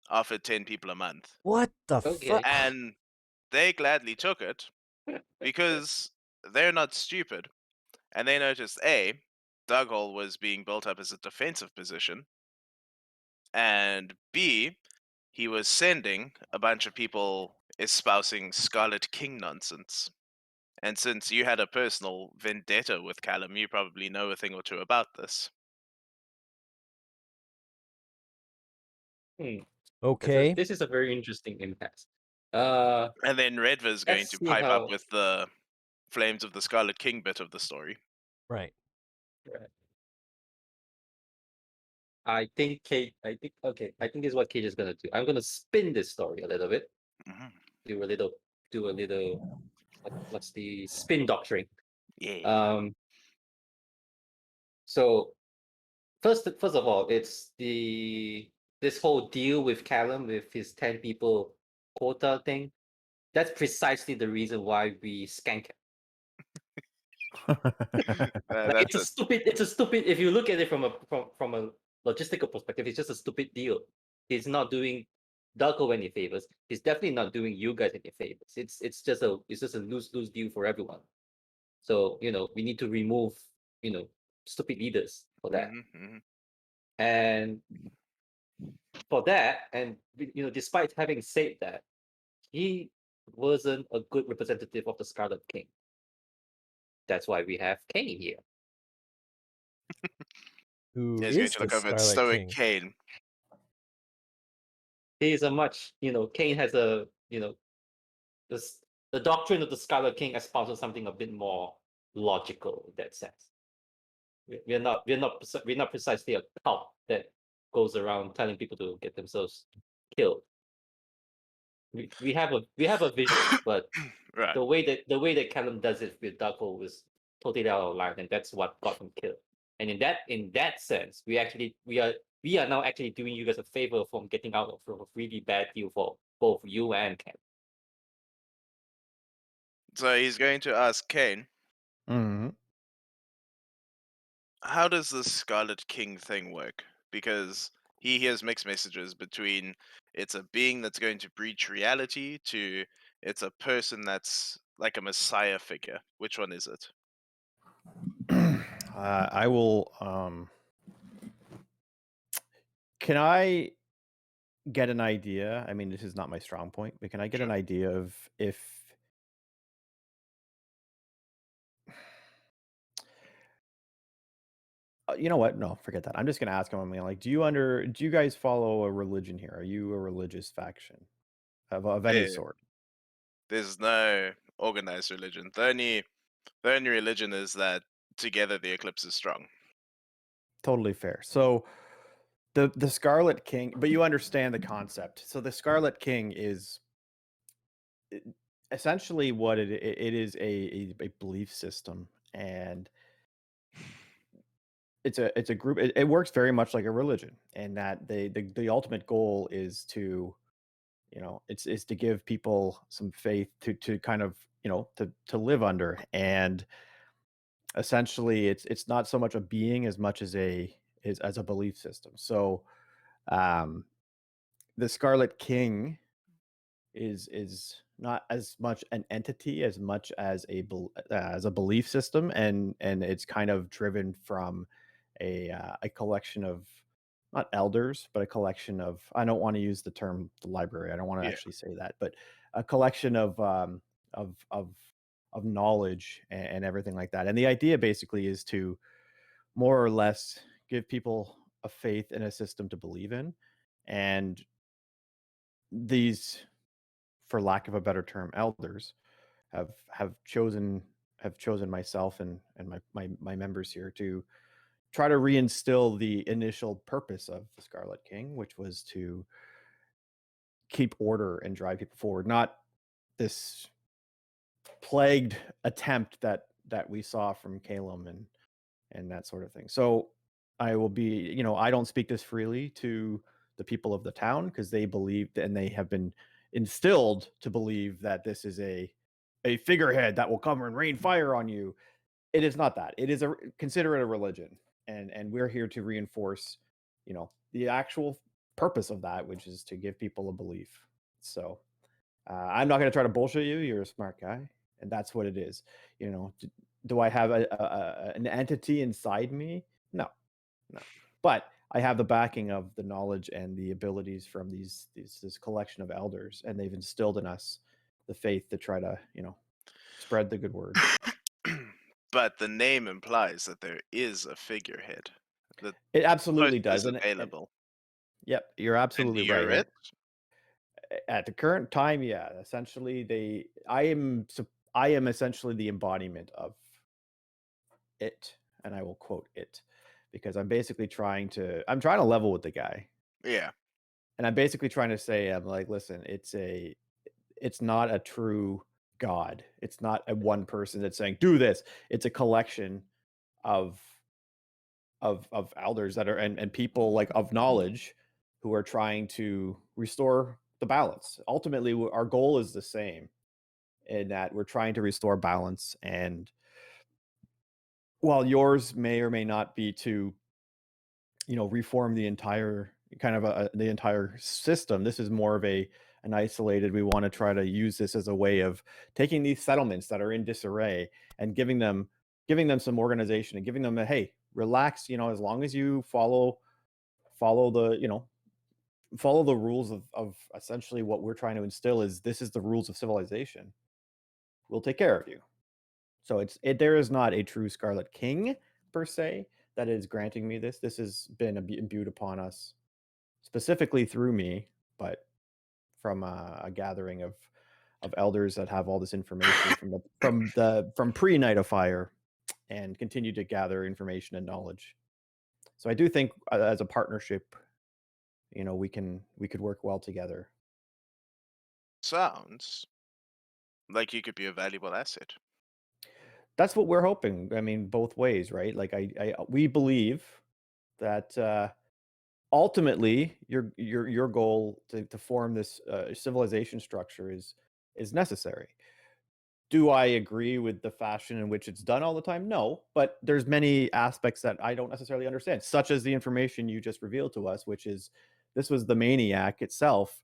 offered 10 people a month, what the Okay. fuck? and they gladly took it because they're not stupid, and they noticed A, Dughole was being built up as a defensive position, and B, he was sending a bunch of people espousing Scarlet King nonsense. And since you had a personal vendetta with Callum, you probably know a thing or two about this. Okay. This is a very interesting impasse. Uh, And then Redva's going let's to see pipe up how. with the Flames of the Scarlet King bit of the story. Right. Right. I think Kate. I think okay. I think this is what Kate is gonna do. I'm gonna spin this story a little bit. Mhm. Do a little. What's the spin doctrine? Yeah. So first of all, it's this whole deal with Callum with his 10 people quota thing. That's precisely the reason why we skank him. Like, That's it. it's a stupid. If you look at it from a logistical perspective, it's just a stupid deal. He's not doing Darko any favors. He's definitely not doing you guys any favors. It's just a lose-lose deal for everyone. So we need to remove stupid leaders for that. And for that, and despite having said that, he wasn't a good representative of the Scarlet King. That's why we have Kane here. Who He's going is to the look over at Scarlet Stoic King? Kane. He is a much, Kane has a, the doctrine of the Scarlet King espouses something a bit more logical in that sense. We're not precisely a cult that goes around telling people to get themselves killed. We have a vision, but Right. the way that Callum does it with Darko was totally out of line, and that's what got him killed. And in that sense, we are now actually doing you guys a favor from getting out of a really bad deal for both you and Ken. So he's going to ask Kane, Mhm. how does the Scarlet King thing work? Because he hears mixed messages between it's a being that's going to breach reality to it's a person that's like a messiah figure. Which one is it? I will. Can I get an idea? I mean, this is not my strong point, but can I get an idea of if you know what? No, forget that. I'm just gonna ask him. I mean, like, do you guys follow a religion here? Are you a religious faction of any Yeah. sort? There's no organized religion. The only religion is that together the eclipse is strong. Totally fair. So the Scarlet King, but you understand the concept. So the Scarlet King is essentially what it is a belief system, and it's a group. It works very much like a religion, and that the ultimate goal is to it's to give people some faith to kind of to live under, and essentially it's not so much a being as much as a belief system. So um the Scarlet King is not as much an entity as much as as a belief system, and it's kind of driven from a collection of not elders, but a collection of, I don't want to use the term the library. I don't want to Yeah. actually say that, but a collection of of knowledge and everything like that. And the idea basically is to more or less give people a faith in a system to believe in, and these, for lack of a better term, elders have chosen myself and my members here to try to reinstill the initial purpose of the Scarlet King, which was to keep order and drive people forward, not this plagued attempt that we saw from Calum and that sort of thing. So I will be, I don't speak this freely to the people of the town because they believed and they have been instilled to believe that this is a figurehead that will come and rain fire on you. It is not that. It is consider it a religion, and we're here to reinforce, the actual purpose of that, which is to give people a belief. So I'm not going to try to bullshit you. You're a smart guy, and that's what it is. Do I have an entity inside me? No. But I have the backing of the knowledge and the abilities from this collection of elders, and they've instilled in us the faith to try to, spread the good word. But the name implies that there is a figurehead. The It absolutely post is does, and available. yep, you're And absolutely you're right. it? At the current time, yeah, essentially, I am essentially the embodiment of it, and I will quote it because I'm basically trying to level with the guy. Yeah. And I'm basically trying to say, I'm like, listen, it's not a true God. It's not a one person that's saying, do this. It's a collection of elders that are and people like of knowledge who are trying to restore the balance. Ultimately, our goal is the same in that we're trying to restore balance. And while yours may or may not be to, reform the entire the entire system, this is more of an isolated. We want to try to use this as a way of taking these settlements that are in disarray and giving them some organization and giving them a, hey, relax, as long as you follow the follow the rules of essentially what we're trying to instill is this is the rules of civilization. We'll take care of you. So there is not a true Scarlet King per se that is granting me this. This has been imbued upon us specifically through me, but from a gathering of elders that have all this information from pre-Night of Fire and continue to gather information and knowledge. So I do think as a partnership, we could work well together. Sounds like you could be a valuable asset. That's what we're hoping. I mean, both ways, right? Like we believe that ultimately your goal to form this civilization structure is necessary. Do I agree with the fashion in which it's done all the time? No, but there's many aspects that I don't necessarily understand, such as the information you just revealed to us, which is this was the maniac itself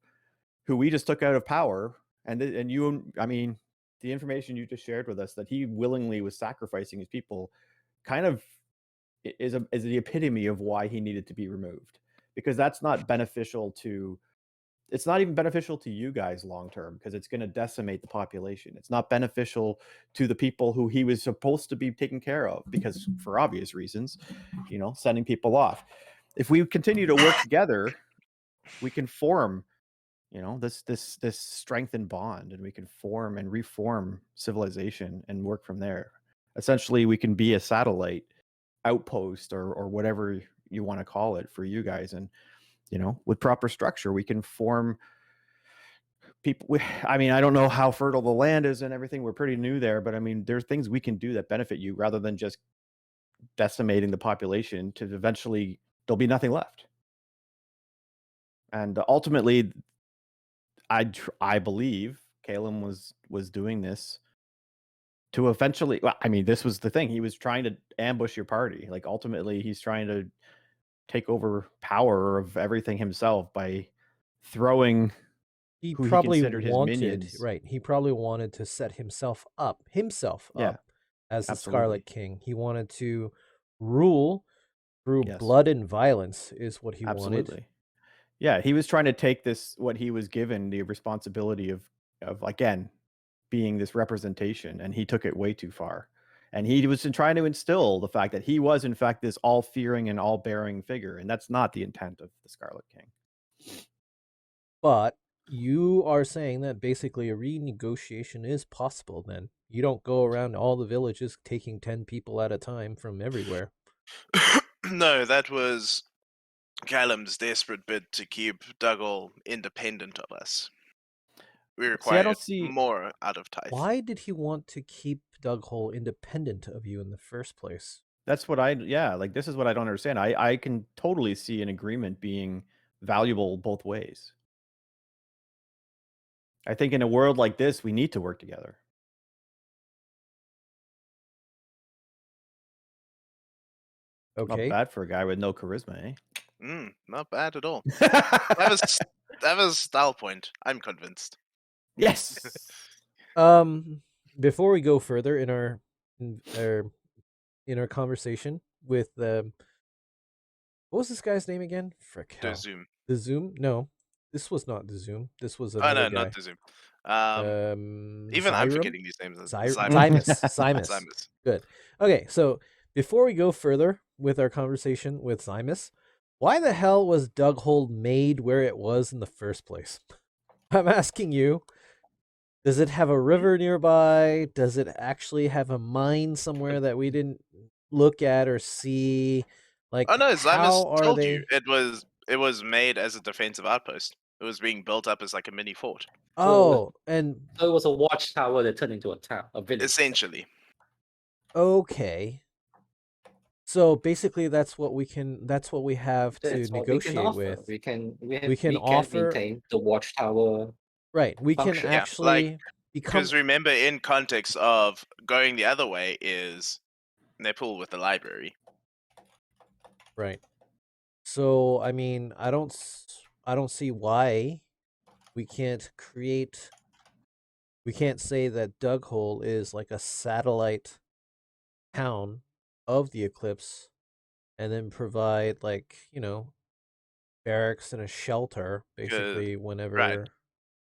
who we just took out of power. And you, I mean, the information you just shared with us that he willingly was sacrificing his people kind of is the epitome of why he needed to be removed, because that's not beneficial to it's not even beneficial to you guys long term, because it's going to decimate the population. It's not beneficial to the people who he was supposed to be taking care of, because for obvious reasons, sending people off. If we continue to work together, we can form this strengthened bond, and we can form and reform civilization and work from there. Essentially, we can be a satellite outpost or whatever you want to call it for you guys, and with proper structure we can form people. I mean, I don't know how fertile the land is and everything, we're pretty new there, but I mean, there's things we can do that benefit you rather than just decimating the population to eventually there'll be nothing left. And ultimately I believe Calum was doing this to eventually, well, I mean, this was the thing, he was trying to ambush your party. Like, ultimately he's trying to take over power of everything himself by throwing He who he probably considered his wanted, minions. right? He probably wanted to set himself up Yeah, as the absolutely. Scarlet King. He wanted to rule through Yes. blood and violence, is what he wanted. Absolutely. Yeah, he was trying to take this, what he was given, the responsibility of again being this representation, and he took it way too far. And he was trying to instill the fact that he was in fact this all-fearing and all-bearing figure, and that's not the intent of the Scarlet King. But you are saying that basically a renegotiation is possible then. You don't go around all the villages taking 10 people at a time from everywhere. No, that was Callum's desperate bid to keep Dougal independent of us. we See, I required don't see more out of Tithe. Why did he want to keep Doug Hole independent of you in the first place? that's what like this is what I don't understand. I can totally see an agreement being valuable both ways. I think in a world like this, we need to work together. Not Okay. bad for a guy with no charisma, Not bad at all. eh? That was style point. I'm convinced. Yes. Before we go further in our conversation with what was this guy's name again? Frick The hell. Zoom. The Zoom? No, this was not the Zoom. This was Oh another no, guy. not the Zoom. Even I'm Zyram? forgetting these names. Zymus. Zymus. Good. Okay, so before we go further with our conversation with Zymus, why the hell was Doug Hole made where it was in the first place? I'm asking you. Does it have a river nearby? Does it actually have a mine somewhere that we didn't look at or see? Like, Oh no, how Zymus are told they? you it was made as a defensive outpost. It was being built up as like a mini fort, Oh, and So it was a watchtower that turned into a town, a village. essentially. okay. So basically, that's what we have to That's what we can negotiate offer. with. We We can offer- maintain the watchtower. Right. We can function. Yeah, actually become Because remember, in context of going the other way is Nepal with the library. right. So I mean, I don't see why we can't create. We can't say that Doug Hole is like a satellite town of the Eclipse, and then provide barracks and a shelter basically whenever.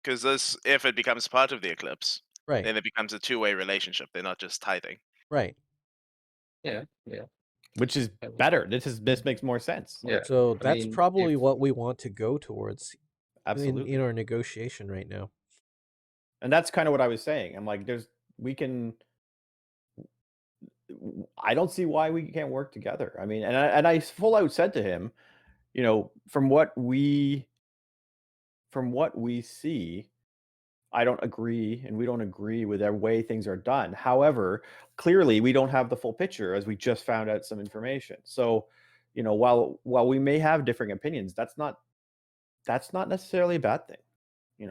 Because if it becomes part of the Eclipse, Right. then it becomes a two-way relationship. They're not just tithing. Right. Yeah. Which is better. This makes more sense. Yeah. So I that's mean, probably if- what we want to go towards Absolutely. in our negotiation right now. And that's kind of what I was saying. I'm like, I don't see why we can't work together. I mean, and I full out said to him, from what we see, I don't agree, and we don't agree with the way things are done. However, clearly we don't have the full picture, as we just found out some information. So, while we may have differing opinions, that's not necessarily a bad thing.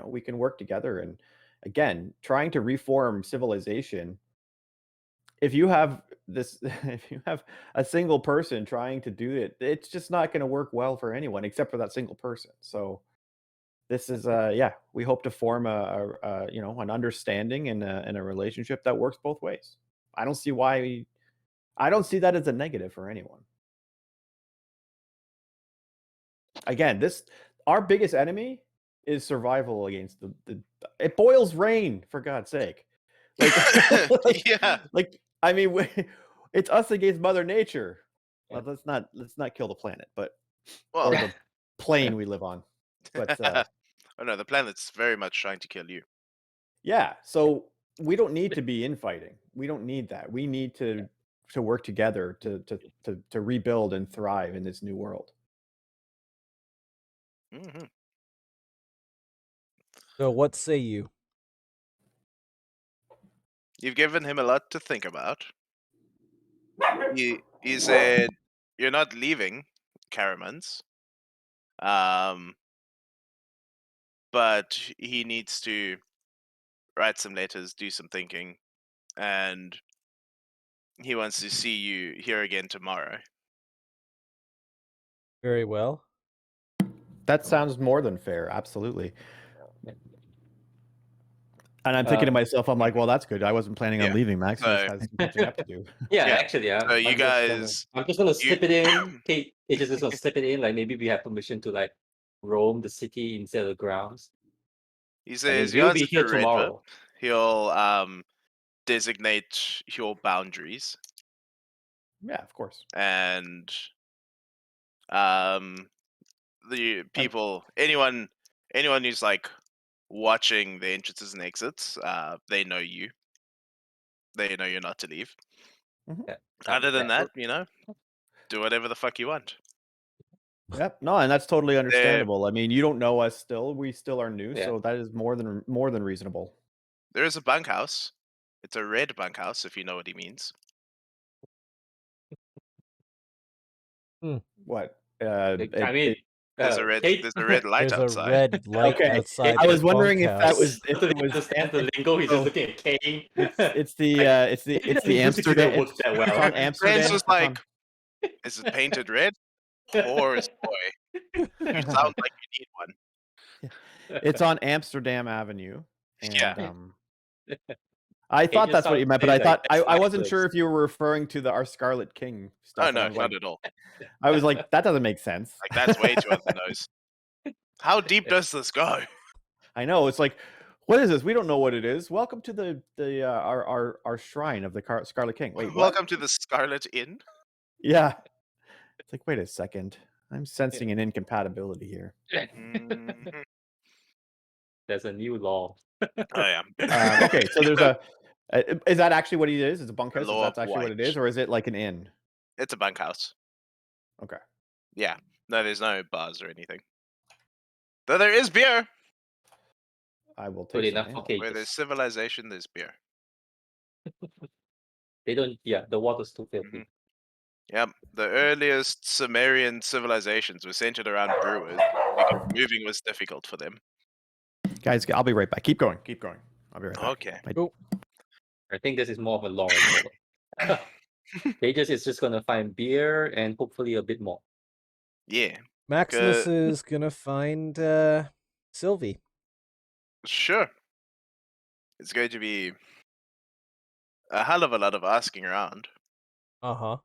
We can work together. And again, trying to reform civilization, if you have a single person trying to do it, it's just not going to work well for anyone except for that single person. So this is we hope to form an understanding and a relationship that works both ways. I don't see that as a negative for anyone. Again, our biggest enemy is survival against it boils rain, for God's sake. Like, Yeah. like, I mean, it's us against Mother Nature. Well, let's not kill the planet, but Well, or the plane we live on. But oh no, the planet's very much trying to kill you. yeah, so we don't need to be infighting. We don't need that. We need to work together to rebuild and thrive in this new world. Mm-hmm. So what say you? You've given him a lot to think about. He said you're not leaving Caramans, but he needs to write some letters, do some thinking, and he wants to see you here again tomorrow. Very well. That sounds more than fair. Absolutely. And I'm thinking to myself, I'm like, well, that's good. I wasn't planning on leaving. Max just has some catching up to do. Yeah, Yeah. actually, yeah. So you guys, I'm just gonna slip it in. Kate is just gonna slip it in. Like maybe we have permission to like roam the city instead of the grounds. he says we'll you be answer here to Redford. tomorrow. He'll designate your boundaries. Yeah, of course. And the people, anyone who's like watching the entrances and exits, they know you. They know you're not to leave. Mhm. Yeah. Other than that, do whatever the fuck you want. Yep. No, and that's totally understandable. I mean, you don't know us still. We still are new, Yeah. so that is more than reasonable. There is a bunkhouse. It's a red bunkhouse, if you know what he means. What? I mean, There's a red light There's a outside. red light Okay, outside I the was wondering if that was bunkhouse. totally understands the lingo. He's just looking at Kane. it's the Music Amsterdam. didn't work that well. It's on Ben's Amsterdam. just like, is it painted red? Poor boy. You sound like you need one. It's on Amsterdam Avenue. And, Yeah. I thought just that's what you meant, but I sounds thought like I wasn't Cyclops. sure if you were referring to our Scarlet King stuff. Oh and no, I was like, not at all. I was like, that doesn't make sense. Like that's way too on the nose. How deep does this go? I know. It's like, what is this? We don't know what it is. Welcome to our shrine of the Scarlet King. Wait, what? Welcome to the Scarlet Inn. Yeah. It's like, wait a second. I'm sensing an incompatibility here. Mhm. There's a new law. Oh yeah. Okay, so there's a. Is that actually what it is? It's a bunkhouse. Is Law that of actually what it White. is, or is it like an inn? It's a bunkhouse. Okay. Yeah. No, there's no bars or anything. Though there is beer. I will Good take enough some. for Yeah. Where there's cages. civilization, there's beer. They don't. Yeah, the water's too filthy. Mhm. Yep. The earliest Sumerian civilizations were centered around brewers because moving was difficult for them. Guys, I'll be right back. Keep going. Keep going. I'll be right back. Okay. I think this is more of a long novel. Cages is just gonna find beer and hopefully a bit more. Yeah. Maximus is gonna find Sylvie. Sure. It's going to be a hell of a lot of asking around. Uh-huh.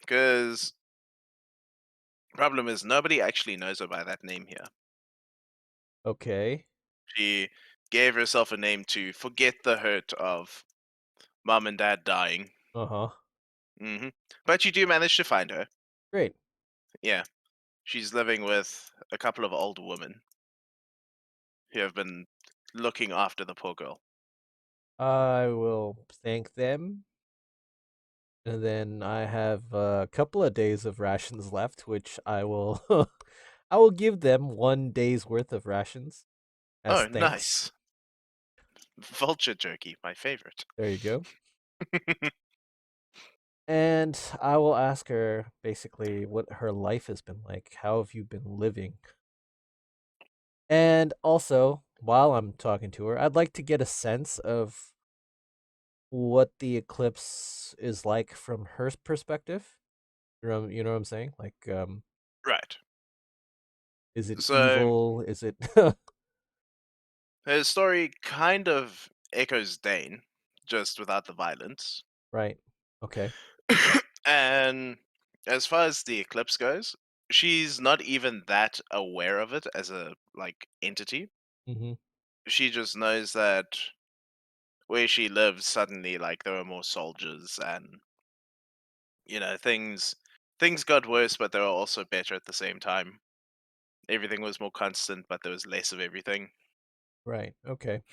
Because problem is nobody actually knows her by that name here. Okay. She gave herself a name to forget the hurt of mom and dad dying. Uh-huh. But you do manage to find her. Great. Yeah. She's living with a couple of old women who have been looking after the poor girl. I will thank them. And then I have a couple of days of rations left, which I will I will give them 1 day's worth of rations as Oh, thanks. nice. Vulture jerky, my favorite. There you go. And I will ask her basically what her life has been like. How have you been living? And also, while I'm talking to her, I'd like to get a sense of what the eclipse is like from her perspective. You know what I'm saying? Like, Right. is it So- evil? Is it Her story kind of echoes Dane, just without the violence. right? Okay. And as far as the eclipse goes, she's not even that aware of it as a entity. Mm-hmm. She just knows that where she lives suddenly there were more soldiers and things got worse, but they were also better at the same time. Everything was more constant, but there was less of everything. Right. Okay.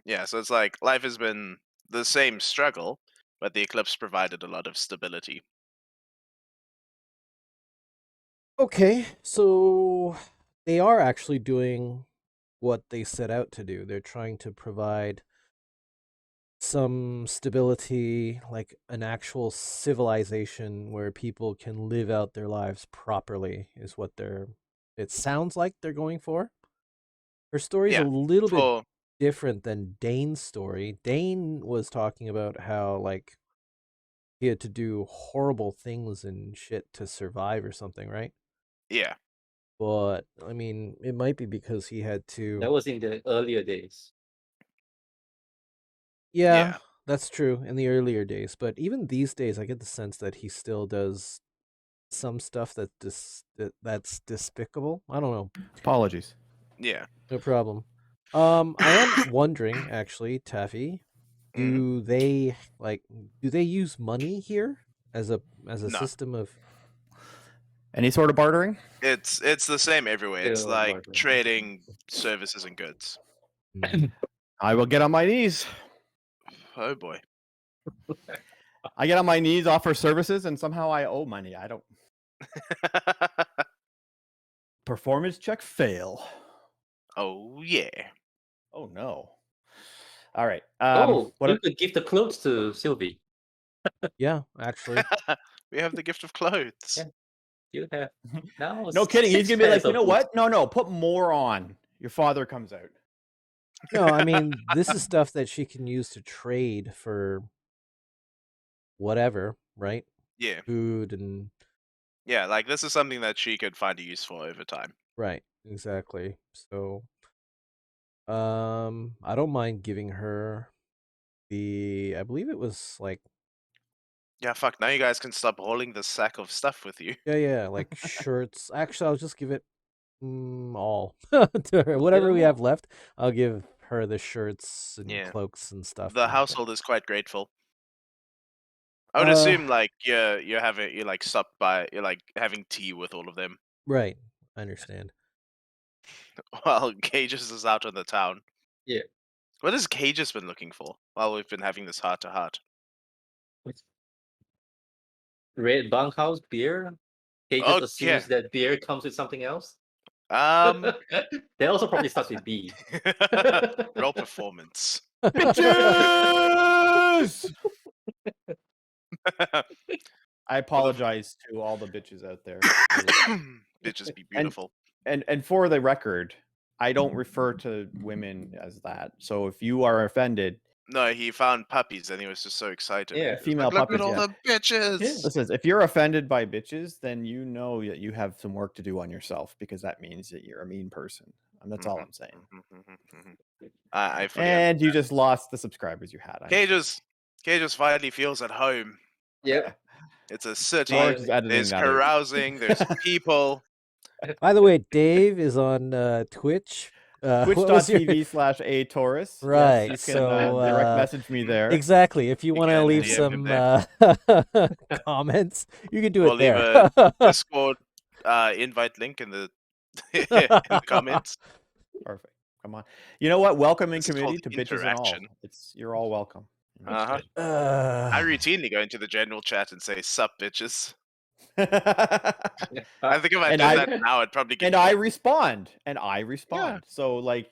Yeah, so it's like life has been the same struggle, but the eclipse provided a lot of stability. Okay. So they are actually doing what they set out to do. They're trying to provide some stability, like an actual civilization where people can live out their lives properly, is what it sounds like they're going for. Her story's Yeah, a little bit For different than Dane's story. Dane was talking about how he had to do horrible things and shit to survive or something, right? yeah, But I mean, it might be because he had to. That was in the earlier days. Yeah, Yeah. that's true in the earlier days. But even these days, I get the sense that he still does some stuff that's despicable. I don't know. Apologies. yeah. No problem. I am wondering actually, Taffy, do they use money here as a No. system of? Any sort of bartering? It's the same everywhere. It's Still like bartering. trading services and goods. I will get on my knees. Oh boy. I get on my knees, offer services, and somehow I owe money. I don't. Performance check fail. Oh yeah. Oh no. All right. Oh, What? you could give the clothes to Sylvie. Yeah, actually. We have the gift of clothes. Yeah. You have now. No kidding. He's 6 gonna be like, pairs you of know boots. what? No. Put more on. Your father comes out. No, I mean, this is stuff that she can use to trade for whatever, right? Yeah. Food and Yeah, like this is something that she could find a use for over time. right, exactly. So I don't mind giving her I believe it was like Yeah, fuck. Now you guys can stop hauling the sack of stuff with you. yeah, like shirts. Actually, I'll just give it all to her. Whatever them we have all. left, I'll give her the shirts and Yeah. cloaks and stuff. The and- household is quite grateful. I would Uh, assume like you're like stopped by, you're like having tea with all of them Right, I understand. while Cages is out in the town. Yeah. What has Cages been looking for while we've been having this heart to heart? Red bunkhouse beer. He just assumes that beer comes with something else. They also probably starts with B. Roll performance. Bitches! I apologize to all the bitches out there. Bitches be beautiful. And for the record, I don't refer to women as that. So if you are offended, No, he found puppies and he was just so excited. Yeah, He was female like, look puppies, at all yeah. the bitches. Yeah. listen, if you're offended by bitches, then you know that you have some work to do on yourself because that means that you're a mean person. And that's all I'm saying. I fully And you just lost the subscribers you had. Cages finally feels at home. Yep. It's a city. George is editing There's that out. carousing. There's people. By the way, Dave is on Twitch. What was your- Twitch.tv/a Taurus. Right, Yes, you can so, direct message me there. Exactly. If you You want to can leave DM him some comments, you can do Or it leave there. a Discord invite link in the in the comments. Perfect. Come on. You know what? Welcoming This is community called to bitches and all. interaction. You're all welcome. Uh-huh. I routinely go into the general chat and say, "Sup, bitches." I think if I And did that now, I'd probably get. and I respond. Yeah. So like,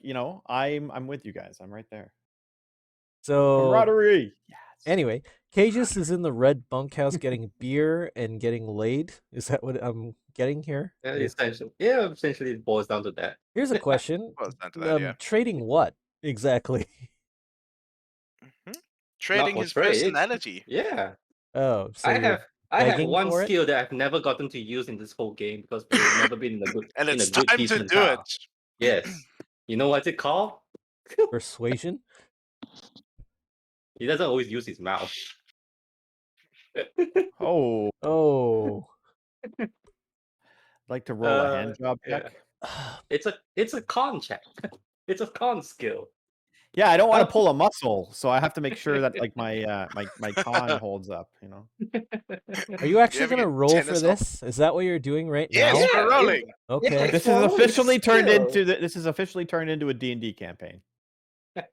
I'm with you guys. I'm right there. So Camaraderie. Yes. anyway, Cages is in the red bunkhouse getting beer and getting laid. Is that what I'm getting here? Essentially, it boils down to that. Here's a question. Well, it's down to that, yeah. Trading what exactly? Trading for his trade. personality. Yeah. Oh, so I you're have begging one for it? skill that I've never gotten to use in this whole game because we've never been in a good And in it's a good time to decent do town. it. Yes. You know what's it called? Persuasion? He doesn't always use his mouth. Oh, Oh. like to roll a hand job yeah. check. It's a con check. It's a con skill. Yeah, I don't want to pull a muscle, so I have to make sure that like my my con holds up. Are you actually ever going to get roll for tennis elbow? this? Is that what you're doing right Yes, now? we're rolling. Okay. This rolling is officially turned skill. into this is officially turned into a D&D campaign. Put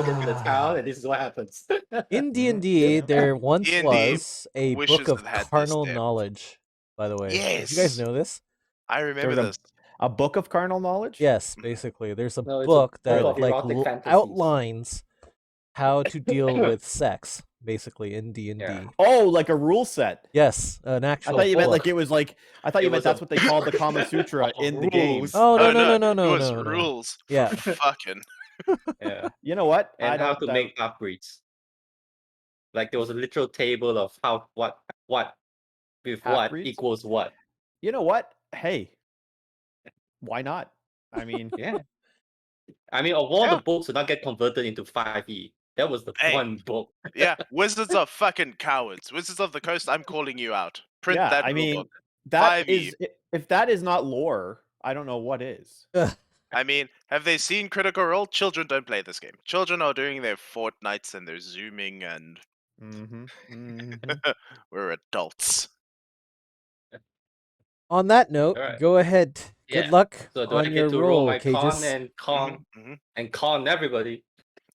it in the town, and this is what happens. In D&D, there once D&D was a wishes book of it had this carnal depth. knowledge, by the way. Did you guys Yes. know this? I remember There was this. a book of carnal knowledge. Yes, basically. There's a No, it's a book book that of like erotic fantasies. outlines how to deal with sex, basically, in D&D. Yeah. Oh, like a rule set. Yes, an I actual thought you meant book. like it was like I thought It you meant was a that's what they called the Kama Sutra in the game. rules. Oh, no, no, Oh, no, no, It was no, no. rules Yeah. for fucking. Yeah. You know what? I And how don't to doubt- make half-breeds. Like there was a literal table of what with what Half-breeds? equals what. You know what? Hey, why not? I mean, Yeah. I mean, of all Yeah. the books to not get converted into 5e, that was the Hey. one book. Yeah, Wizards are fucking cowards. Wizards of the Coast, I'm calling you out. Print yeah, that I mean, rulebook. that 5e. is if that is not lore, I don't know what is. I mean, have they seen Critical Role? Children don't play this game. Children are doing their Fortnites and they're zooming, and we're adults. On that note, Alright. go ahead. Yeah. Good luck So do I on get your to roll roll, my con Cages. and con Mhm. and con everybody?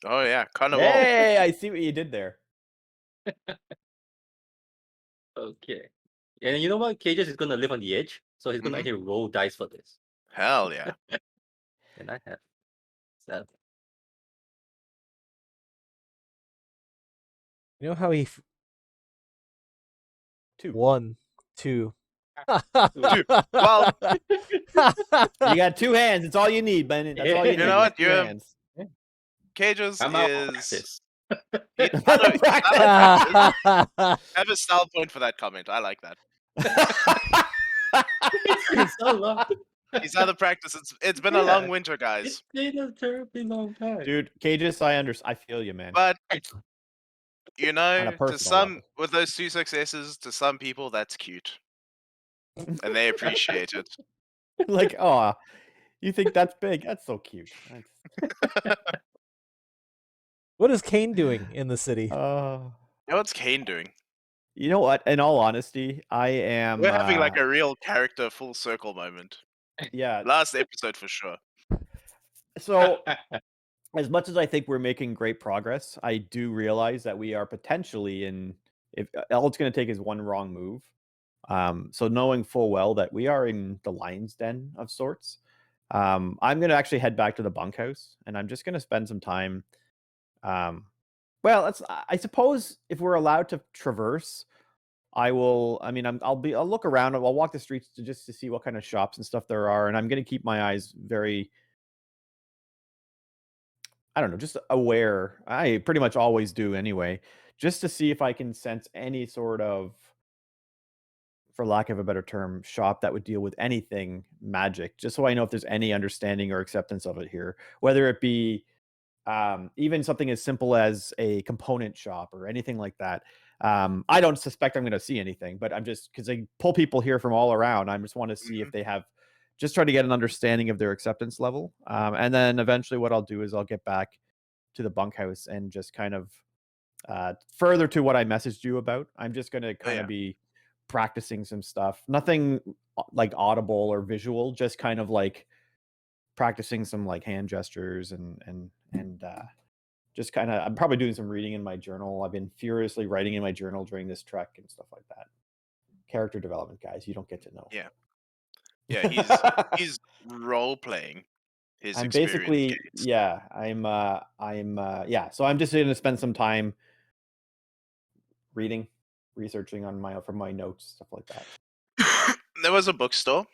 Oh yeah, Carnival. Hey, I see what you did there. Okay. And you know what? Cages is gonna live on the edge, so he's gonna Mhm. actually roll dice for this. Hell yeah. And I have 7. You know how he 2. 1, 2. Two. Well, You got 2 hands. It's all you need, Bennett. That's all you You need. know what? 2 You're- hands. Cages I'm out of is. practice. He, Out I of don't- practice. I have a style point for that comment. I like that. It's been so long. He's out of practice. It's been a Yeah. long winter, guys. It's been a terribly long time. Dude, Cages, I feel you, man. But you On know, a to personal some level. with those 2 successes, to some people that's cute, and they appreciate it. Like, oh, you think that's big? That's so cute. What is Kane doing in the city? You know what's Kane doing? You know what? In all honesty, I am. We're having like a real character full circle moment. Yeah. Last episode for sure. So, as much as I think we're making great progress, I do realize that we are potentially in. If all it's going to take is one wrong move. So knowing full well that we are in the lion's den of sorts, I'm going to actually head back to the bunkhouse, and I'm just going to spend some time. Well, I suppose if we're allowed to traverse, I will. I mean, I'll look around. I'll walk the streets just to see what kind of shops and stuff there are, and I'm going to keep my eyes very. I don't know, just aware. I pretty much always do anyway, just to see if I can sense any sort of, for lack of a better term, shop that would deal with anything magic, just so I know if there's any understanding or acceptance of it here, whether it be even something as simple as a component shop or anything like that. I don't suspect I'm going to see anything, but I'm just, because I pull people here from all around, I just want to see if they have, just try to get an understanding of their acceptance level. And then eventually what I'll do is I'll get back to the bunkhouse and just kind of further to what I messaged you about. I'm just going to kind of be practicing some stuff, nothing like audible or visual, just kind of like practicing some like hand gestures and just kind of, I'm probably doing some reading in my journal. I've been furiously writing in my journal during this trek and stuff like that. Character development, guys, you don't get to know. Yeah, he's role playing his I'm experience. basically games. yeah, so I'm just going to spend some time reading, researching on from my notes, stuff like that. There was a bookstore.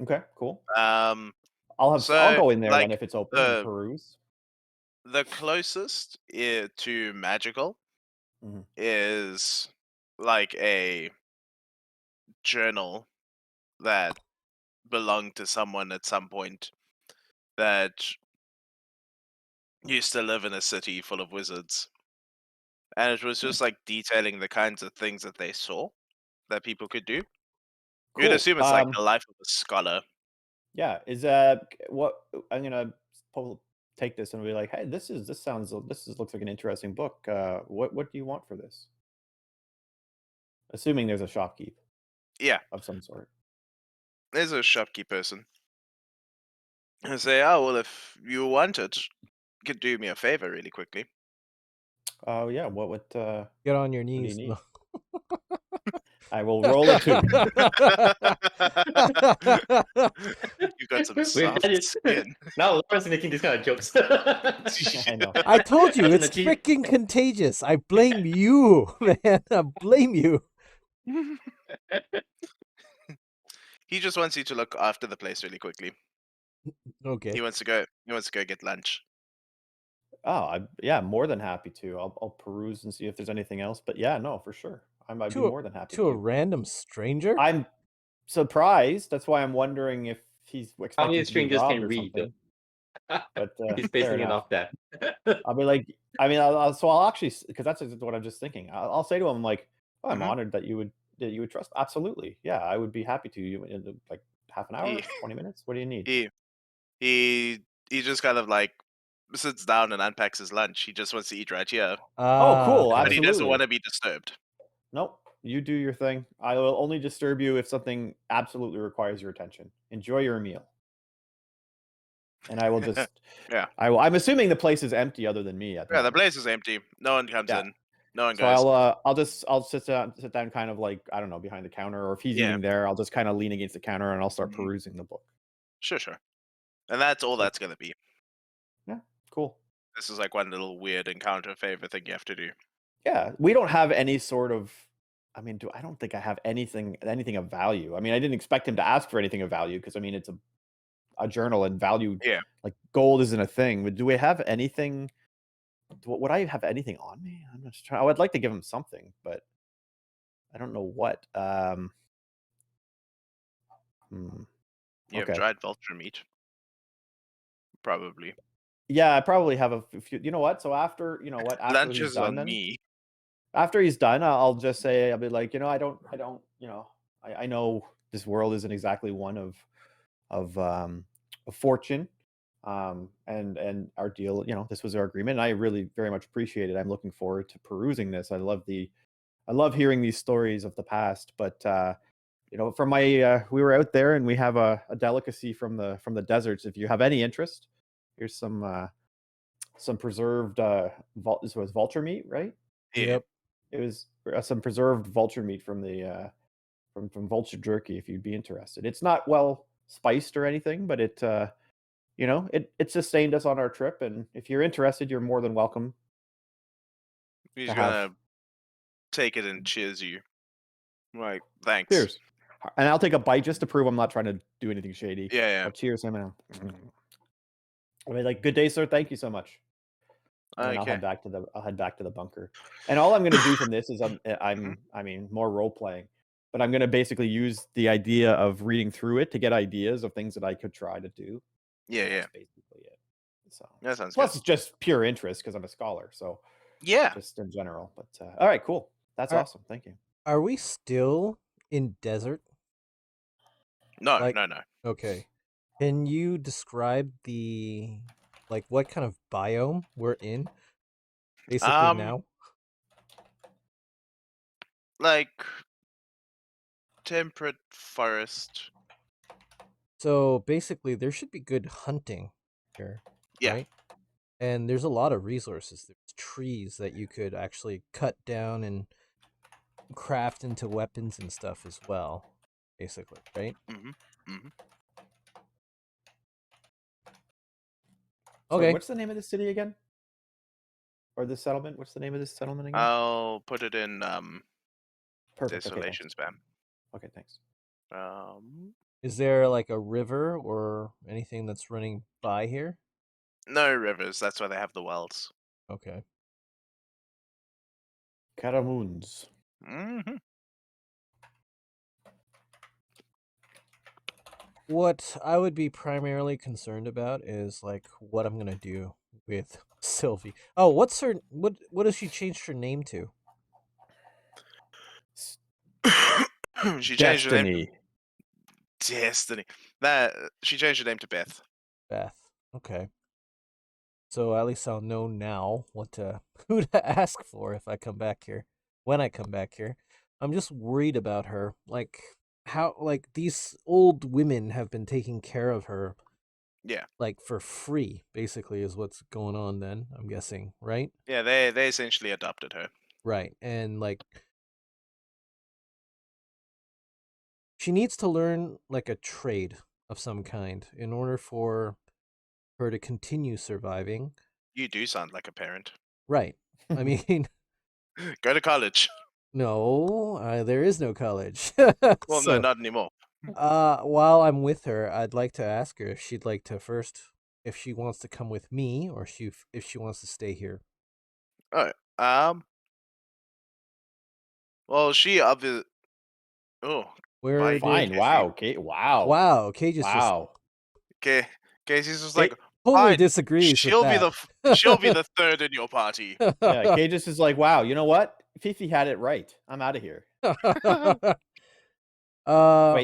Okay, cool. Um, I'll go in there like, then if it's open and peruse. The closest to magical is like a journal that belonged to someone at some point that used to live in a city full of wizards. And it was just like detailing the kinds of things that they saw that people could do. Cool. You'd assume it's like the life of a scholar. Yeah, is what I'm gonna take this and be like, hey, this looks like an interesting book. What do you want for this? Assuming there's a shopkeep. Yeah, of some sort. There's a shopkeep person. And say, oh well, if you want it, you could do me a favor really quickly. Oh yeah, what would Get on your what do you knees. need? No. I will roll a 2. You got some soft skin. Now Laura's making these kind of jokes. I know. I told you, it's Achieve- freaking contagious. I blame you, man. I blame you. He just wants you to look after the place really quickly. Okay. He wants to go get lunch. Oh, yeah, more than happy to. I'll peruse and see if there's anything else. But yeah, no, for sure. I'd be more than happy to a random stranger. I'm surprised. That's why I'm wondering if he's expecting How many to be strangers robbed can or read? something. But He's fair basing it enough. off that. I'll be like, I mean, I'll actually, because that's what I'm just thinking. I'll say to him like, oh, I'm honored that you would trust. Absolutely, yeah, I would be happy to. You in like half an hour, 20 minutes. What do you need? He just kind of like sits down and unpacks his lunch. He just wants to eat right here. Oh, cool. But Absolutely. he doesn't want to be disturbed. Nope. You do your thing. I will only disturb you if something absolutely requires your attention. Enjoy your meal. And I will just Yeah. I'm assuming the place is empty other than me at the Yeah, the moment. place is empty. No one comes in. No one So goes. I'll sit down kind of like, I don't know, behind the counter, or if he's Yeah. eating there, I'll just kind of lean against the counter and I'll start Mhm. perusing the book. Sure. And that's all Cool. that's gonna be. Yeah, cool. This is like one little weird encounter favor thing you have to do. Yeah, we don't have any sort of. I mean, I don't think I have anything of value. I mean, I didn't expect him to ask for anything of value because I mean, it's a journal and value. Yeah. Like gold isn't a thing. But do we have anything? Would I have anything on me? I'm just trying. I would like to give him something, but I don't know what. You have Okay. dried vulture meat. Probably. Yeah, I probably have a few. You know what? So after after Lunch he's is done, on then me. after he's done, I'll just say, I'll be like, I don't, I know this world isn't exactly one of fortune, and our deal, this was our agreement. And I really very much appreciate it. I'm looking forward to perusing this. I love hearing these stories of the past, but from my we were out there and we have a delicacy from the deserts. If you have any interest, here's some preserved this was vulture meat, right? Yeah. Yep. It was some preserved vulture meat from the from vulture jerky. If you'd be interested, it's not well spiced or anything, but it sustained us on our trip. And if you're interested, you're more than welcome. He's To gonna have take it and cheers you. Like, thanks. cheers, and I'll take a bite just to prove I'm not trying to do anything shady. Yeah. I'll cheers him and I'll be like, "Good day, sir. Thank you so much." And then I'll Okay. head back to the bunker. And all I'm going to do from this is Mm-hmm. I mean, more role playing, but I'm going to basically use the idea of reading through it to get ideas of things that I could try to do. Yeah. That's basically it. So That sounds plus good. it's just pure interest because I'm a scholar. So Yeah. just in general. But all right, cool. That's All right. awesome. Thank you. Are we still in desert? No. Like- No. Okay. Can you describe what kind of biome we're in? Basically now. Like temperate forest. So basically there should be good hunting here. Yeah. Right? And there's a lot of resources. There's trees that you could actually cut down and craft into weapons and stuff as well. Basically, right? Mm-hmm. So Okay. what's the name of the city again? Or the settlement? What's the name of this settlement again? I'll put it in Perfect. Desolation spam. Okay, thanks. Is there like a river or anything that's running by here? No rivers. That's why they have the wells. Okay. Caramoons. Mm-hmm. What I would be primarily concerned about is like what I'm gonna do with Sylvie. Oh, what's her what does she change her name to? She changed her name. Destiny. Destiny. She changed her name to Beth. Beth. Okay. So at least I'll know now who to ask for if I come back here. When I come back here. I'm just worried about her. Like how these old women have been taking care of her. Yeah. Like for free, basically, is what's going on then, I'm guessing, right? Yeah, they essentially adopted her. Right. And like she needs to learn like a trade of some kind in order for her to continue surviving. You do sound like a parent. Right. I mean, Go to college. no, there is no college. Well, no, not anymore. While I'm with her, I'd like to ask her if she'd like to if she wants to come with me or if she wants to stay here. All right. Well, she obviously. Oh. Where Fine. did Wow. Okay. Wow. Wow, Cage is Wow. Okay. Casey's just Okay. like totally fine, disagrees she'll with be that. she'll be the third in your party. Yeah. Cages is like, wow. You know what? Fifi had it right. I'm out of here. Wait,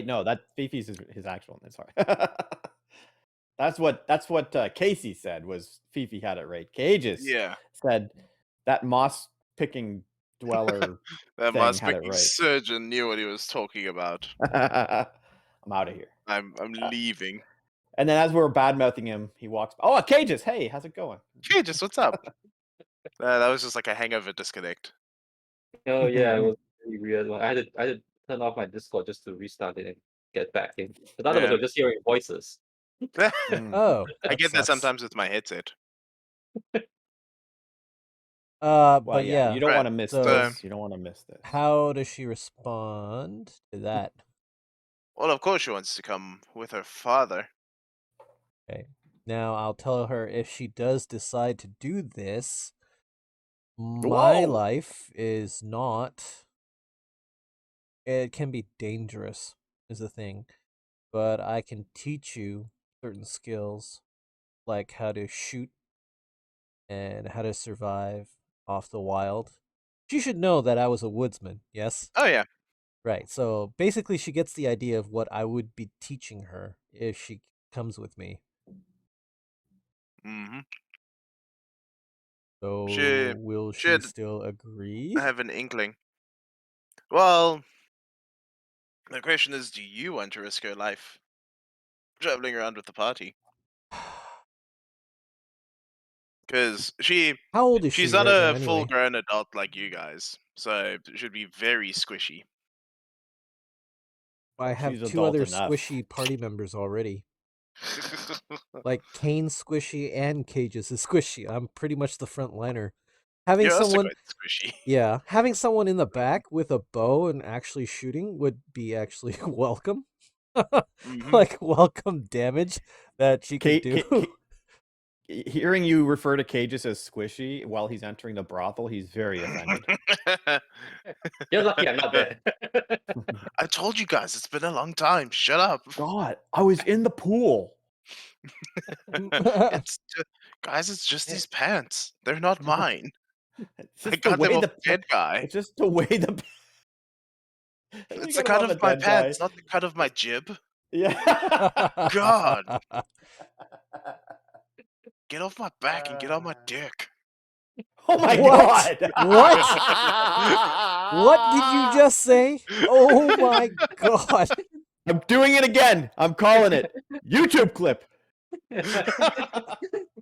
no, that Fifi's his actual name. Sorry. That's what Casey said was Fifi had it right. Cages Yeah. said that moss picking dweller That thing must had be it right. surgeon knew what he was talking about. I'm out of here. I'm leaving. And then as we're bad mouthing him, he walks. Oh, Cages! Hey, how's it going? Cages, what's up? That was just like a hangover disconnect. Oh yeah, it was really weird. I had to turn off my Discord just to restart it and get back in. But otherwise, Yeah. we're just hearing voices. Mm. Oh, I that get that sucks. sometimes with my headset. Well, But yeah, yeah, you don't Right, want to miss so- this. You don't want to miss this. how does she respond to that? Well, of course she wants to come with her father. Okay. Now I'll tell her if she does decide to do this, my Whoa! life is not. It can be dangerous, is the thing, but I can teach you certain skills, like how to shoot and how to survive off the wild. She should know that I was a woodsman, yes? Oh yeah. Right. So basically, she gets the idea of what I would be teaching her if she comes with me. Mm-hmm. So will she should still agree? I have an inkling. Well, the question is, do you want to risk your life traveling around with the party? Because How old is she's she not right now, a anyway? full-grown adult like you guys, so it should be very squishy. I have She's two other adult enough. squishy party members already. Like Kane squishy and Cages is squishy. I'm pretty much the front liner. Having You're also someone, quite squishy. yeah, having someone in the back with a bow and actually shooting would be actually welcome. Mhm. Like welcome damage that she could do. Hearing you refer to Cages as squishy while he's entering the brothel, he's very offended. You're lucky I'm not there. I told you guys, it's been a long time. Shut up. God, I was in the pool. Guys, it's just these pants. They're not mine. It's I just the got them way off the dead guy. It's just the way the. It's the cut of my pants, not the cut of my jib. Yeah. God. Get off my back and get on my dick. Oh my What? God! What did you just say? Oh my god. I'm doing it again. I'm calling it YouTube clip.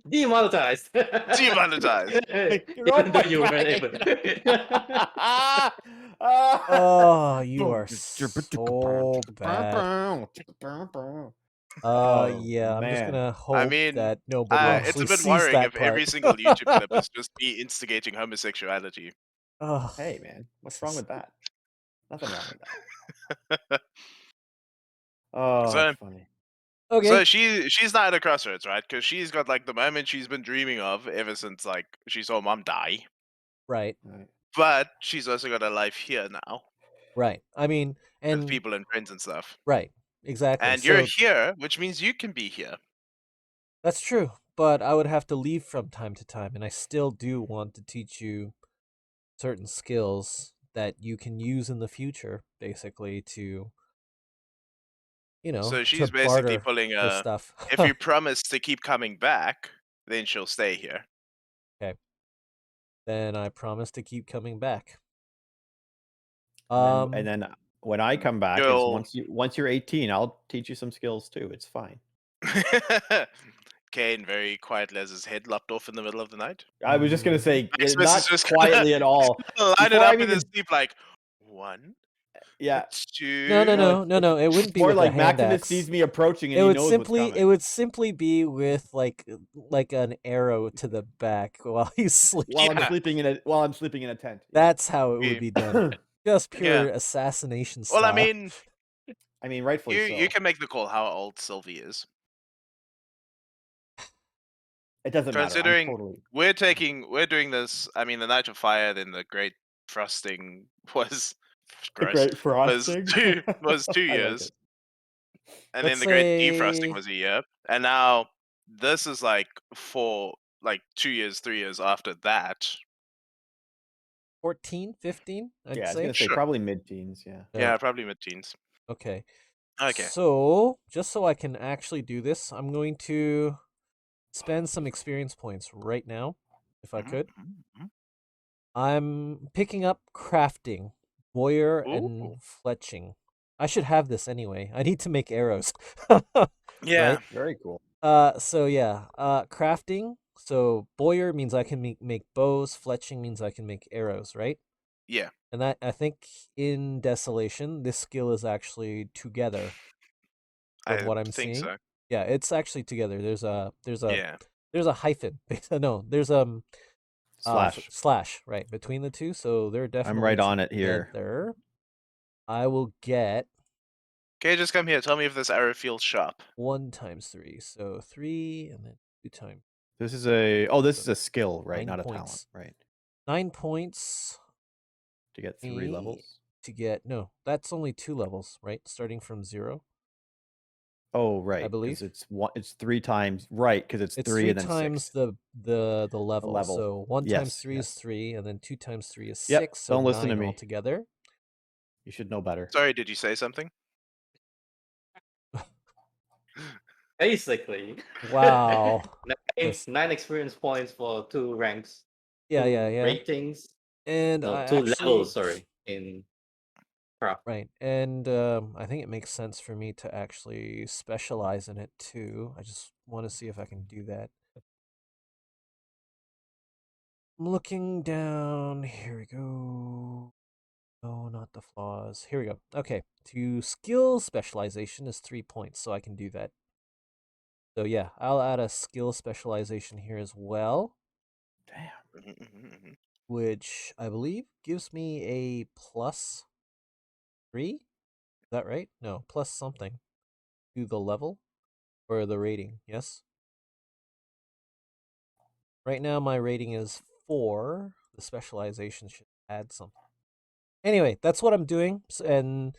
Demonetized. Demonetized. Even though you weren't able. Oh, you are so bad. Yeah, I'm just man. gonna hope mean, that nobody it's actually a bit sees worrying that if part. every single YouTube clip is just me instigating homosexuality. Oh, Hey man, what's wrong with that? Nothing wrong with that. So- that's funny. okay. So she's not at a crossroads, right? Because she's got like the moment she's been dreaming of ever since like she saw mom die. Right, Right. But she's also got a life here now right. I mean, with and people and friends and stuff. right, exactly. And So you're here, which means you can be here. that's true, but I would have to leave from time to time, and I still do want to teach you certain skills that you can use in the future, basically to, So to she's basically barter pulling for a stuff. if you promise to keep coming back, then she'll stay here. Then I promise to keep coming back. And then when I come back, is You'll- once you're 18, I'll teach you some skills too. It's fine. Kane very quietly has his head lopped off in the middle of the night. I was just gonna say, Max not is just quietly at all. Line it Before up I'm in his even- sleep like 1, Yeah. 2. No. It wouldn't be more with like a hand Maximus axe. sees me approaching and It he would knows simply what's coming. simply be with like an arrow to the back while he's sleeping. While I'm Yeah. sleeping in a tent. Yeah. That's how it would be done. Just pure assassination style. Well, I mean, rightfully so. you can make the call how old Sylvie is. It doesn't matter. I'm Considering totally. we're doing this. I mean, the Night of Fire, then the Great Frosting was gross. Great frosting. was 2 I like years, it. and Let's then the Great Defrosting say- was a year, and now this is like 2 years, 3 years after that. 14, 15, I'd Yeah, I was say. gonna say Sure. probably mid-teens. Yeah. Yeah, probably mid-teens. Okay. Okay. So, just so I can actually do this, I'm going to spend some experience points right now, if I Mhm, could. mhm, mhm. I'm picking up crafting, boyer, and Ooh. fletching. I should have this anyway. I need to make arrows. Yeah. Right? Very cool. So yeah, crafting. So boyer means I can make bows. Fletching means I can make arrows, right? Yeah. And that, I think in Desolation, this skill is actually together from I what I'm think seeing. so. Yeah, it's actually together. There's a Yeah. hyphen. No, there's Slash. slash right between the two, so they're definitely I'm right on it here. together. I will get Okay, just come here. Tell me if this arrow feels sharp. 1 times 3, so 3, and then 2 times This is a this So is a skill, right? 9 Not a talent, points. right? 9 points To get 3 Me- levels. to get no. That's only 2 levels, right? Starting from 0. Oh, right. believe. Because it's 3 times, right? Because it's It's 3 3 and then times 6. the level. level. So 1 times Yes, 3 is yes. 3, and then 2 times 3 is Yep, 6. So don't listen to 9 me. altogether. You should know better. Sorry, did you say something? Basically. Wow. Nine, 9 experience points for 2 ranks. Yeah, 2 yeah, yeah. ratings. And No, I 2 actually levels, sorry, in craft. right, and I think it makes sense for me to actually specialize in it too. I just want to see if I can do that. I'm looking down. Here we go. No, not the flaws. Here we go. Okay, to skill specialization is 3 points, so I can do that. So yeah, I'll add a skill specialization here as well, Damn. which I believe gives me a +3. Is that right? No, plus something to the level or the rating. Yes. Right now, my rating is 4. The specialization should add something. Anyway, that's what I'm doing, and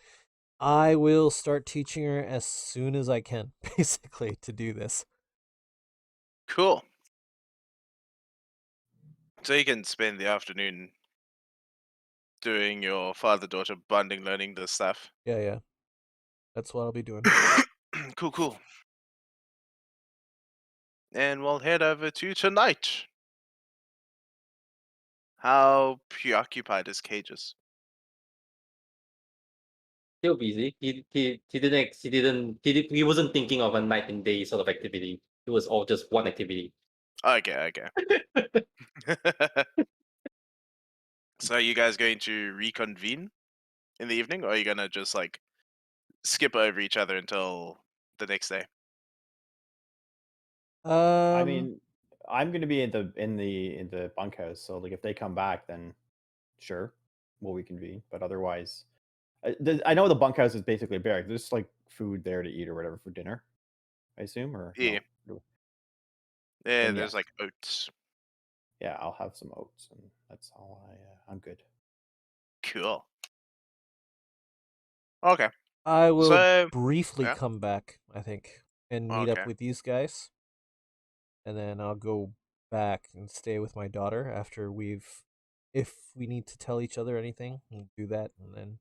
I will start teaching her as soon as I can, basically, to do this. Cool. So you can spend the afternoon doing your father-daughter bonding, learning this stuff. Yeah, yeah. That's what I'll be doing. Cool. And we'll head over to tonight. How preoccupied is Cages? Still busy. He wasn't thinking of a night and day sort of activity. It was all just one activity. Okay. So are you guys going to reconvene in the evening, or are you gonna just like skip over each other until the next day? I mean, I'm going to be in the bunkhouse, so like if they come back, then sure, we'll reconvene. But otherwise, I know the bunkhouse is basically a barrack. There's like food there to eat or whatever for dinner, I assume, or Yeah. no? Yeah, Then there's yes. like oats. Yeah, I'll have some oats, and that's all. I'm good. Cool. Okay. I will So briefly yeah. come back, I think, and meet Okay. up with these guys. And then I'll go back and stay with my daughter after if we need to tell each other anything, we'll do that, and then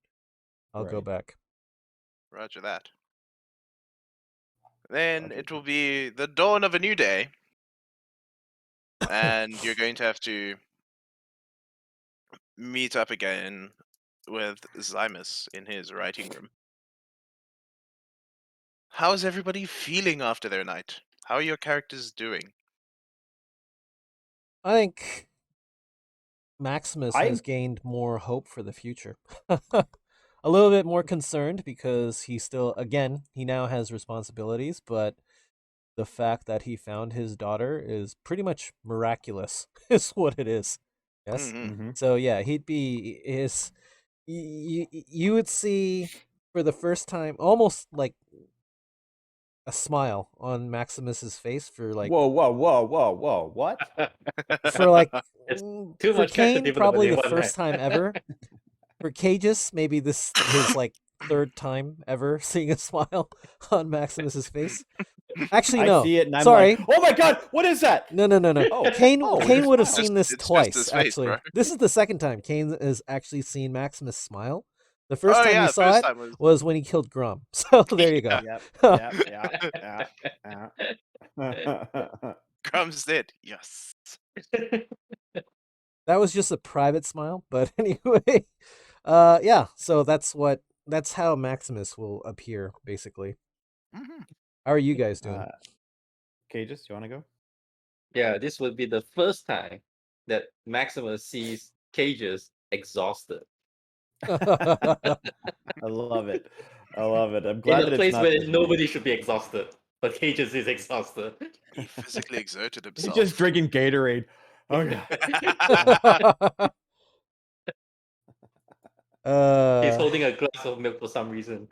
I'll go Right. back. Roger that. Then Roger it will that. be the dawn of a new day, and you're going to have to meet up again with Zymus in his writing room. How's everybody feeling after their night? How are your characters doing? I think Maximus I- has gained more hope for the future. A little bit more concerned because he now has responsibilities, but the fact that he found his daughter is pretty much miraculous, is what it is. Yes. Mhm. So yeah, he'd be his. You would see for the first time almost like a smile on Maximus's face for like Whoa! What? for like It's too for much character Kane development probably in the one first night. time ever. For Cages, maybe this his like 3rd time ever seeing a smile on Maximus's face. Actually, I no. see it, and I'm Sorry. like, oh my god, what is that? No. Oh, Kane oh, Kane it's would have smile. seen this It's just twice, his face, actually. bro. This is the second time Kane has actually seen Maximus smile. The first Oh time yeah, he the saw first it time was when he killed Grom. So there you go. Yeah. Crumb's dead. Yes. That was just a private smile, but anyway. Yeah, so that's how Maximus will appear, basically. Mhm. How are you guys doing? Cages, you want to go? Yeah, this would be the first time that Maximus sees Cages exhausted. I love it. I love it. I'm In glad a that it's place not where just me. nobody should be exhausted, but Cages is exhausted. He physically exerted He's himself. just drinking Gatorade. Oh god. He's holding a glass of milk for some reason.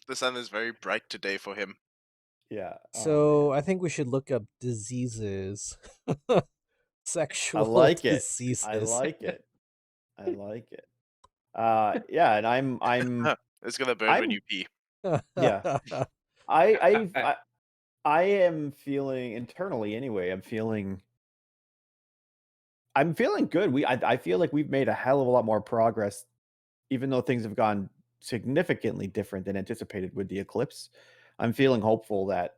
The sun is very bright today for him. Yeah. So man. I think we should look up diseases. I Sexual like it. diseases. I like it. I like it. Yeah, and I'm It's gonna burn when I'm you pee. yeah. I am feeling internally anyway. I'm feeling good. I feel like we've made a hell of a lot more progress, even though things have gone significantly different than anticipated with the eclipse. I'm feeling hopeful that,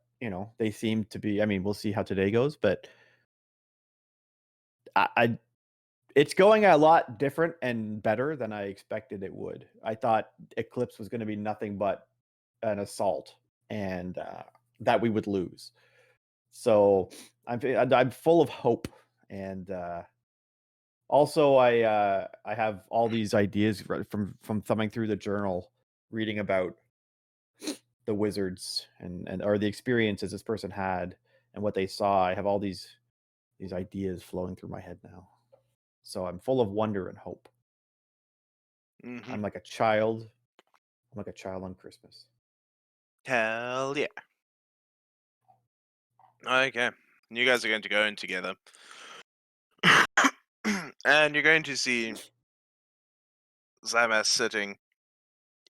they seem to be, I mean, we'll see how today goes, but I it's going a lot different and better than I expected it would. I thought eclipse was going to be nothing but an assault and that we would lose. So I'm full of hope, and also I have all these ideas from thumbing through the journal, reading about the wizards and or the experiences this person had and what they saw. I have all these ideas flowing through my head now. So I'm full of wonder and hope. Mhm. I'm like a child. I'm like a child on Christmas. Hell yeah. Okay. You guys are going to go in together. And you're going to see Zymas sitting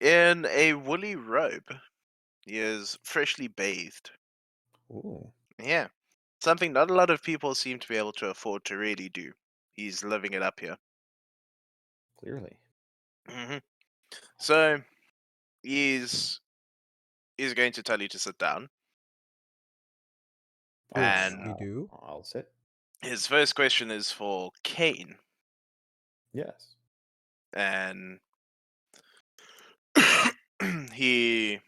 in a woolly robe. He is freshly bathed. Ooh, Yeah. Something not a lot of people seem to be able to afford to really do. He's living it up here. clearly. hmm So he's going to tell you to sit down. Which And we do. I'll sit. his first question is for Kane. Yes. And he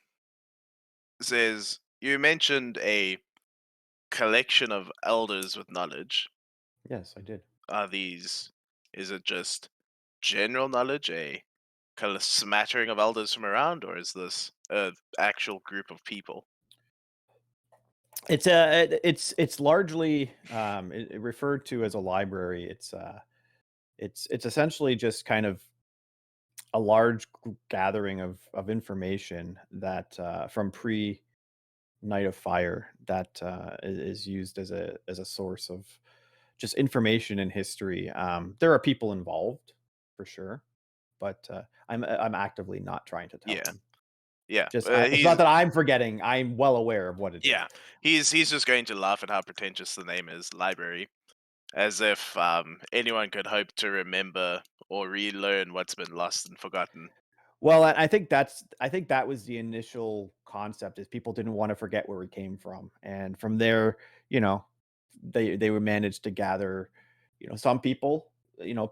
says, you mentioned a collection of elders with knowledge. Yes, I did. Is it just general knowledge, a kind of smattering of elders from around, or is this an actual group of people? It's largely referred to as a library. It's essentially just kind of a large gathering of information that from pre Night of Fire that is used as a source of just information in history. There are people involved for sure, but I'm actively not trying to tell Yeah, them. yeah. Just it's not that I'm forgetting. I'm well aware of what it is. Yeah, he's just going to laugh at how pretentious the name is, library, as if anyone could hope to remember or relearn what's been lost and forgotten. Well, I think that was the initial concept, is people didn't want to forget where we came from, and from there, they were managed to gather, some people,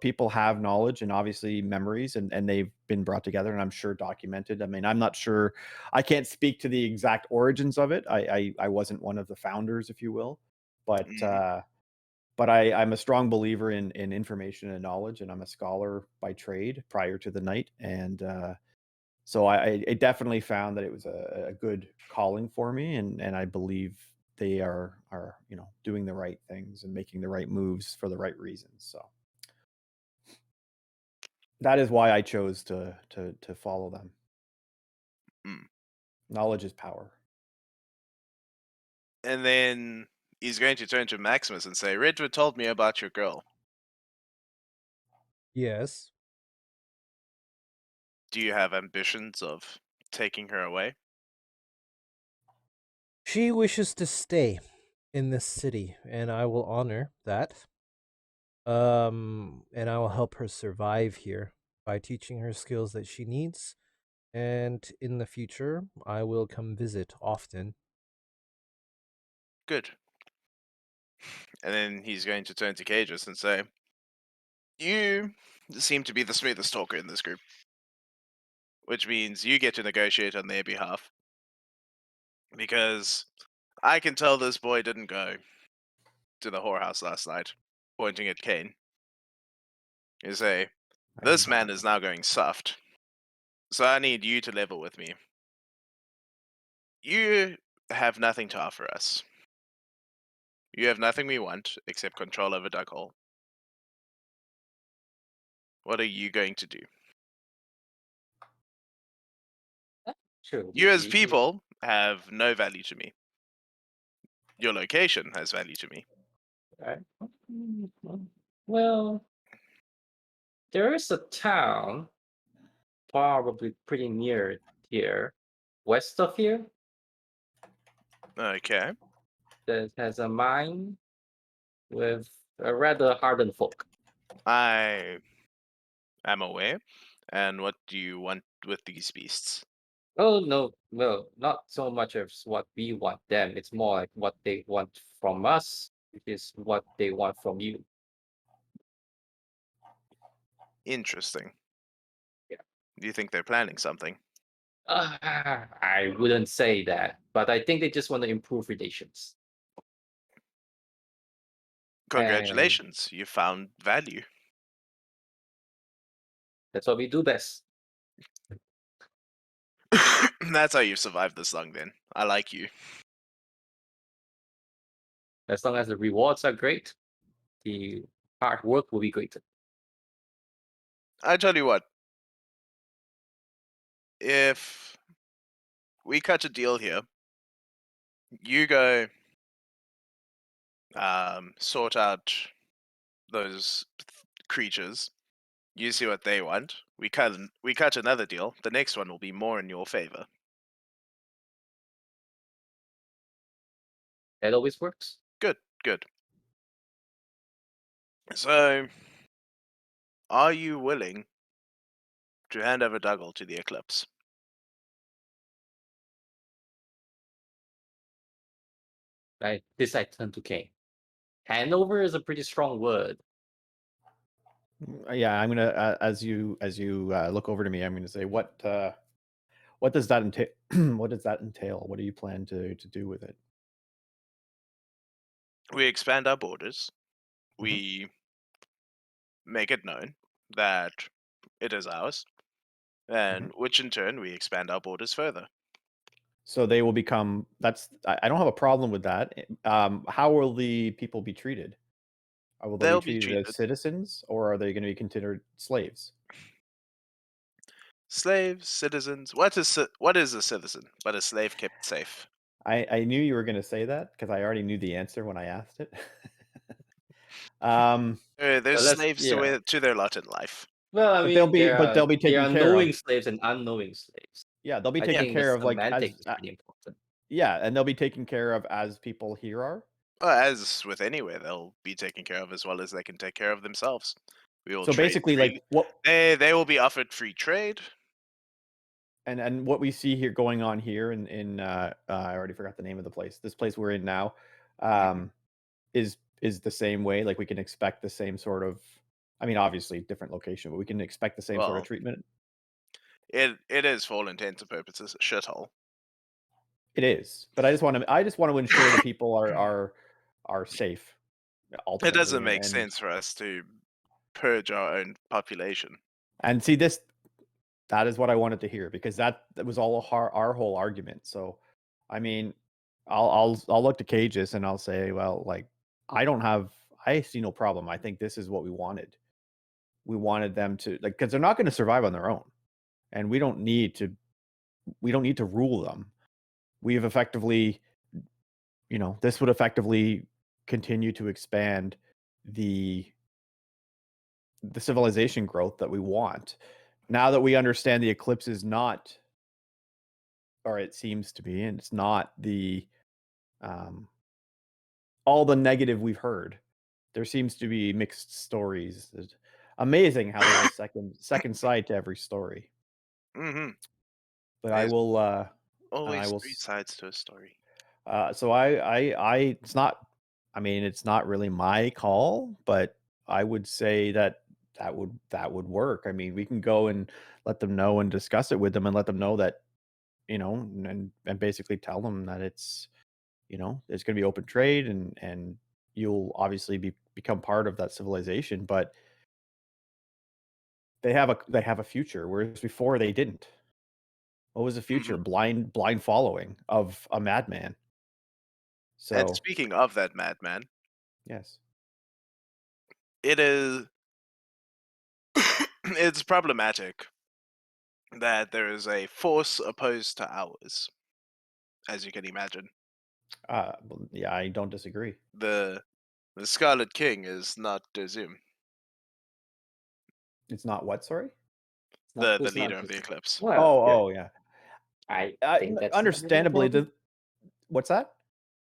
people have knowledge and obviously memories, and they've been brought together, and I'm sure documented. I mean, I'm not sure, I can't speak to the exact origins of it. I wasn't one of the founders, if you will, but Mhm. I'm a strong believer in information and knowledge, and I'm a scholar by trade prior to the night, and so I definitely found that it was a good calling for me, and I believe they are doing the right things and making the right moves for the right reasons. So that is why I chose to follow them. Mm. Knowledge is power. And then he's going to turn to Maximus and say, Redwood told me about your girl. Yes. Do you have ambitions of taking her away? She wishes to stay in this city, and I will honor that. And I will help her survive here by teaching her skills that she needs. And in the future, I will come visit often. Good. And then he's going to turn to Cages and say, you seem to be the smoothest talker in this group, which means you get to negotiate on their behalf. Because I can tell this boy didn't go to the whorehouse last night, pointing at Kane. You say, this man is now going soft, so I need you to level with me. You have nothing to offer us. You have nothing we want except control over Duckhole. What are you going to do? Sure. You as people have no value to me. Your location has value to me. Right. Well, there is a town probably pretty near here, west of here, Okay. that has a mine with a rather hardened folk. I am aware. And what do you want with these beasts? Oh no, well, not so much as what we want them. It's more like what they want from us, which is what they want from you. Interesting. Yeah. Do you think they're planning something? I wouldn't say that, but I think they just want to improve relations. Congratulations, you found value. That's what we do best. That's how you've survived this long then. I like you. As long as the rewards are great, the hard work will be greater. I tell you what. If we cut a deal here, you go sort out those creatures. You see what they want. We cut another deal. The next one will be more in your favor. That always works. Good, good. So, are you willing to hand over Dougal to the Eclipse? This I turn to Kane. Handover is a pretty strong word. Yeah, I'm gonna as you look over to me, I'm gonna say, what does that entail? What does that entail? What do you plan to do with it? We expand our borders. Mhm. We make it known that it is ours, and which in turn we expand our borders further. So they will become. I don't have a problem with that. How will the people be treated? Will they They'll be be treated as treated citizens, or are they going to be considered slaves? slaves, citizens. What is a citizen but a slave kept safe? I knew you were going to say that because I already knew the answer when I asked it. They're slaves to their lot in life. Well, I But mean, they'll be taken there are care of. knowing slaves and unknowing slaves. Yeah, they'll be I taken think the care of like semantics as is pretty important. yeah, and they'll be taken care of as people here are. As with anywhere, they'll be taken care of as well as they can take care of themselves. We will So trade basically, free. like what They will be offered free trade. and what we see here going on here in I already forgot the name of the place. This place we're in now, is the same way. Like we can expect the same sort of. I mean, obviously different location, but we can expect the same sort of Well, treatment. it is for all intents and purposes a shithole. It is, but I just want to ensure the people are safe. It doesn't Ultimately, make sense for us to purge our own population. and see this. That is what I wanted to hear because that was all our whole argument. So, I mean, I'll look to Cages and I'll say, well, like I see no problem. I think this is what we wanted. We wanted them to like because they're not going to survive on their own, and we don't need to rule them. We've effectively, this would effectively continue to expand the civilization growth that we want. Now that we understand the eclipse is not, or it seems to be, and it's not the all the negative we've heard. There seems to be mixed stories. It's amazing how there's a second side to every story. Mm-hmm. But There's I will always three sides to a story. so I it's not, I mean, it's not really my call, but I would say that would work. I mean, we can go and let them know and discuss it with them and let them know that, and basically tell them that it's, there's going to be open trade and you'll obviously become part of that civilization, but they have a future, whereas before they didn't. What was the future? Blind following of a madman. And So speaking of that madman, yes, it is it's problematic that there is a force opposed to ours, as you can imagine. yeah, I don't disagree. The Scarlet King is not Dozum, It's not what? Sorry. the Who's not leader of the Dozum? Eclipse. Well, Yeah. I think that's Understandably, what's that?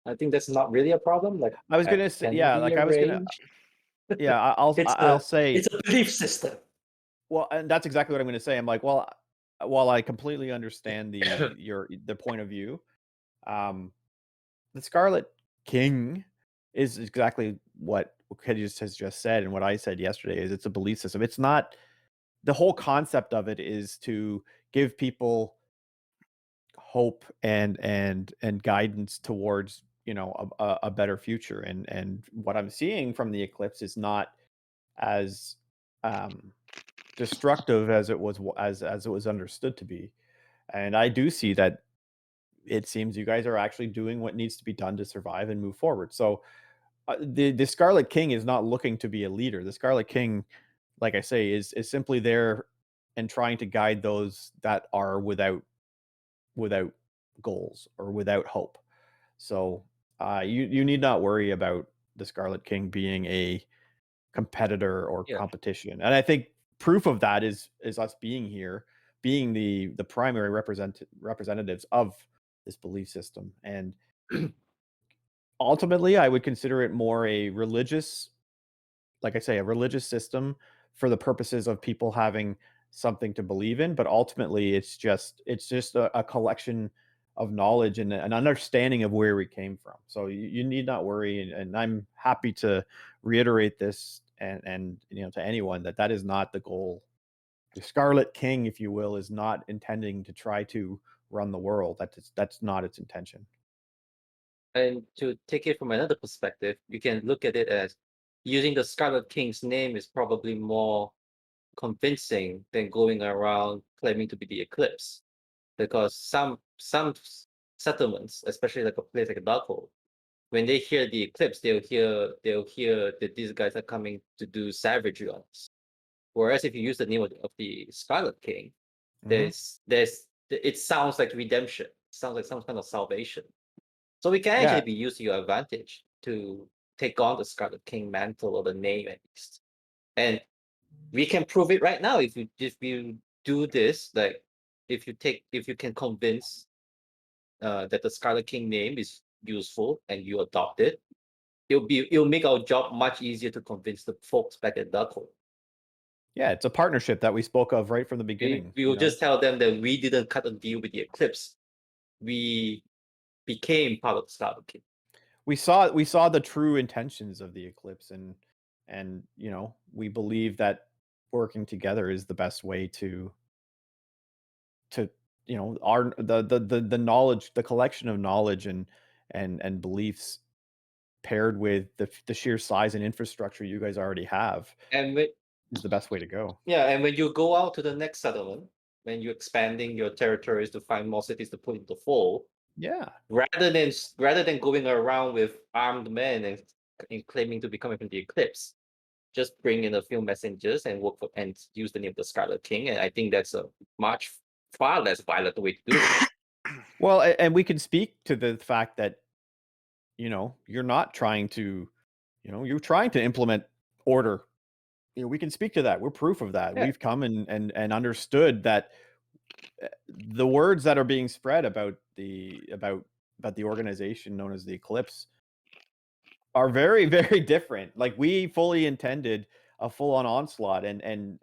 I think that's not really a problem. Like I was gonna say, yeah, like I was gonna, yeah, I'll say it's a belief system. Well, and that's exactly what I'm going to say. I'm like, well, while I completely understand the point of view, the Scarlet King is exactly what Kedis has just said, and what I said yesterday is it's a belief system. It's not, the whole concept of it is to give people hope and guidance towards, you know, a better future. And what I'm seeing from the eclipse is not as destructive as it was as it was understood to be. And I do see that it seems you guys are actually doing what needs to be done to survive and move forward. So the Scarlet King is not looking to be a leader. The Scarlet King, like I say, is simply there and trying to guide those that are without goals or without hope. So you need not worry about the Scarlet King being a competitor or competition. And I think proof of that is us being here, being the primary representatives of this belief system. And ultimately, I would consider it more a religious, like I say, a religious system for the purposes of people having something to believe in. But ultimately, it's just a collection of knowledge and an understanding of where we came from. So you need not worry. And I'm happy to reiterate this and you know, to anyone, that is not the goal. The Scarlet King, if you will, is not intending to try to run the world. That's not its intention. And to take it from another perspective, you can look at it as using the Scarlet King's name is probably more convincing than going around claiming to be the Eclipse, because some settlements, especially like a place like Darkhold, when they hear the Eclipse, they'll hear that these guys are coming to do savagery on us. Whereas if you use the name of the Scarlet King, it sounds like redemption. It sounds like some kind of salvation. So we can actually be used to your advantage to take on the Scarlet King mantle, or the name at least. And we can prove it right now if you do this. Like if you can convince that the Scarlet King name is useful and you adopt it, it'll make our job much easier to convince the folks back at Darkhold. Yeah, it's a partnership that we spoke of right from the beginning. We will just tell them that we didn't cut a deal with the Eclipse. We became part of the Scarlet King. We saw the true intentions of the Eclipse, and you know, we believe that working together is the best way to you know, the knowledge, the collection of knowledge and beliefs paired with the sheer size and infrastructure you guys already have, and is the best way to go. Yeah, and when you go out to the next settlement, when you're expanding your territories to find more cities to put into the fold, rather than going around with armed men and claiming to be coming from the Eclipse, just bring in a few messengers and and use the name of the Scarlet King. And I think that's a far less violent way to do it. Well, and we can speak to the fact that, you know, you're not trying to, you know, you're trying to implement order. You know, we can speak to that. We're proof of that. We've come and understood that the words that are being spread about the organization known as the Eclipse are very, very different. Like, we fully intended a full-on onslaught, and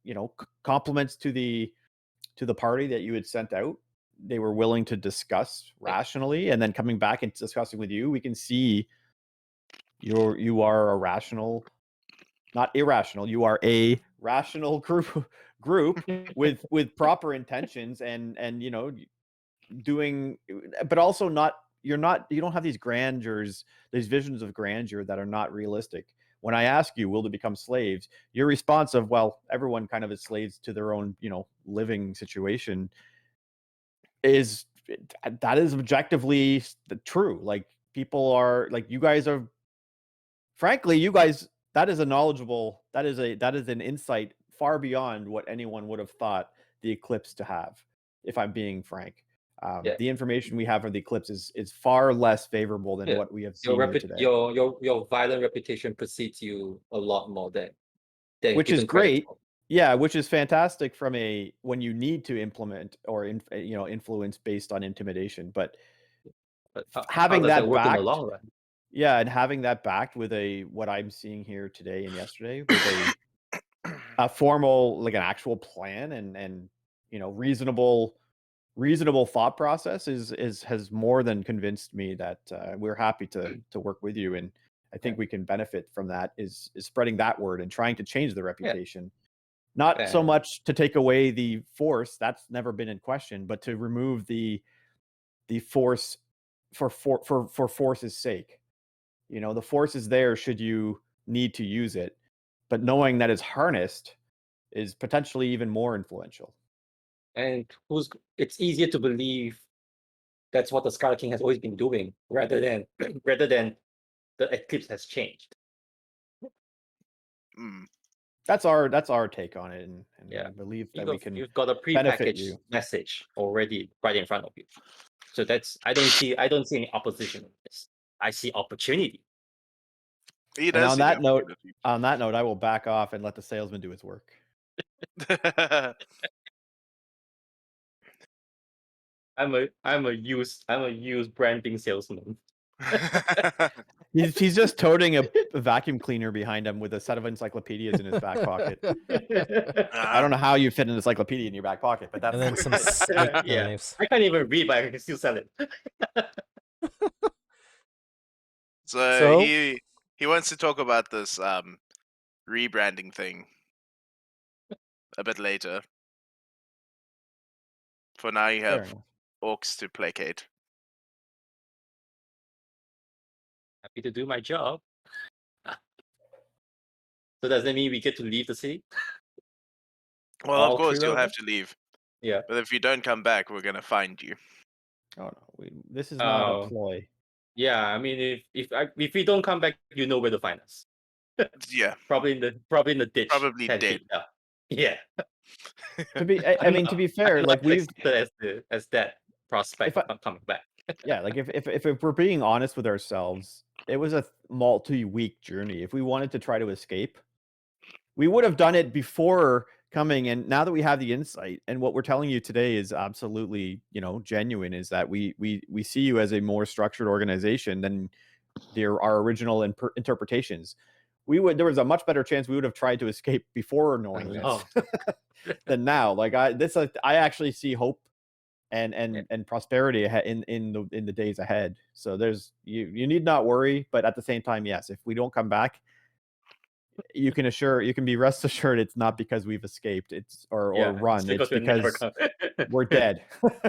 you know, compliments to the party that you had sent out. They were willing to discuss rationally, and then coming back and discussing with you, we can see you are a rational, not irrational. You are a rational group with proper intentions, and you know, doing, but also not you don't have these grandeurs, these visions of grandeur that are not realistic. When I ask you, will they become slaves? Your response of, well, everyone kind of is slaves to their own, living situation is that is objectively true. Like, people are like, you guys are, frankly, you guys, that is an insight far beyond what anyone would have thought the eclipse to have, if I'm being frank. Yeah. The information we have of the eclipse is far less favorable than Yeah. what we have Your seen here today. your violent reputation precedes you a lot more than Which is given credit great. for. Yeah, which is fantastic from when you need to implement or influence based on intimidation. But But how having does that that work in the backed, long run? yeah, and having that backed with what I'm seeing here today and yesterday with a formal, like an actual plan and reasonable thought process has more than convinced me that we're happy to work with you, and I think we can benefit from that is spreading that word and trying to change the reputation. Not so And much to take away the force, that's never been in question, but to remove the force for force's sake. The force is there should you need to use it, but knowing that it's harnessed is potentially even more influential. and it's easier to believe that's what the Scarlet King has always been doing, rather than the eclipse has changed. Mm. That's our take on it, and Yeah. we believe that we can You've got a benefit prepackaged you. message already right in front of you. So I don't see any opposition in this. I see opportunity. He And does on see that the note, opportunity. I will back off and let the salesman do his work. I'm a used branding salesman. He's just toting a vacuum cleaner behind him with a set of encyclopedias in his back pocket. I don't know how you fit an encyclopedia in your back pocket, but that's And then some steak Yeah. knives. I can't even read, but I can still sell it. So he wants to talk about this rebranding thing a bit later. For now, you Fair have enough. orcs to placate. Happy to do my job. So does that mean we get to leave the city? Well, All of course, three you'll of have us? to leave. Yeah. But if you don't come back, we're gonna find you. Oh no, this is not a Oh. ploy. Yeah, I mean, if we don't come back, you know where to find us. Yeah, Probably in the ditch. Probably 10 dead. feet down. Yeah. To be, I mean, to be fair, I'm like not accepted as that prospect of not coming back. yeah, like if we're being honest with ourselves, it was a multi-week journey. If we wanted to try to escape, we would have done it before coming. And now that we have the insight, and what we're telling you today is absolutely, genuine, is that we see you as a more structured organization than our original interpretations. There was a much better chance we would have tried to escape before knowing this than now. Like I actually see hope and prosperity in the days ahead. So there's you need not worry, but at the same time, yes, if we don't come back, you can be rest assured it's not because we've escaped, or run. It's because we're dead.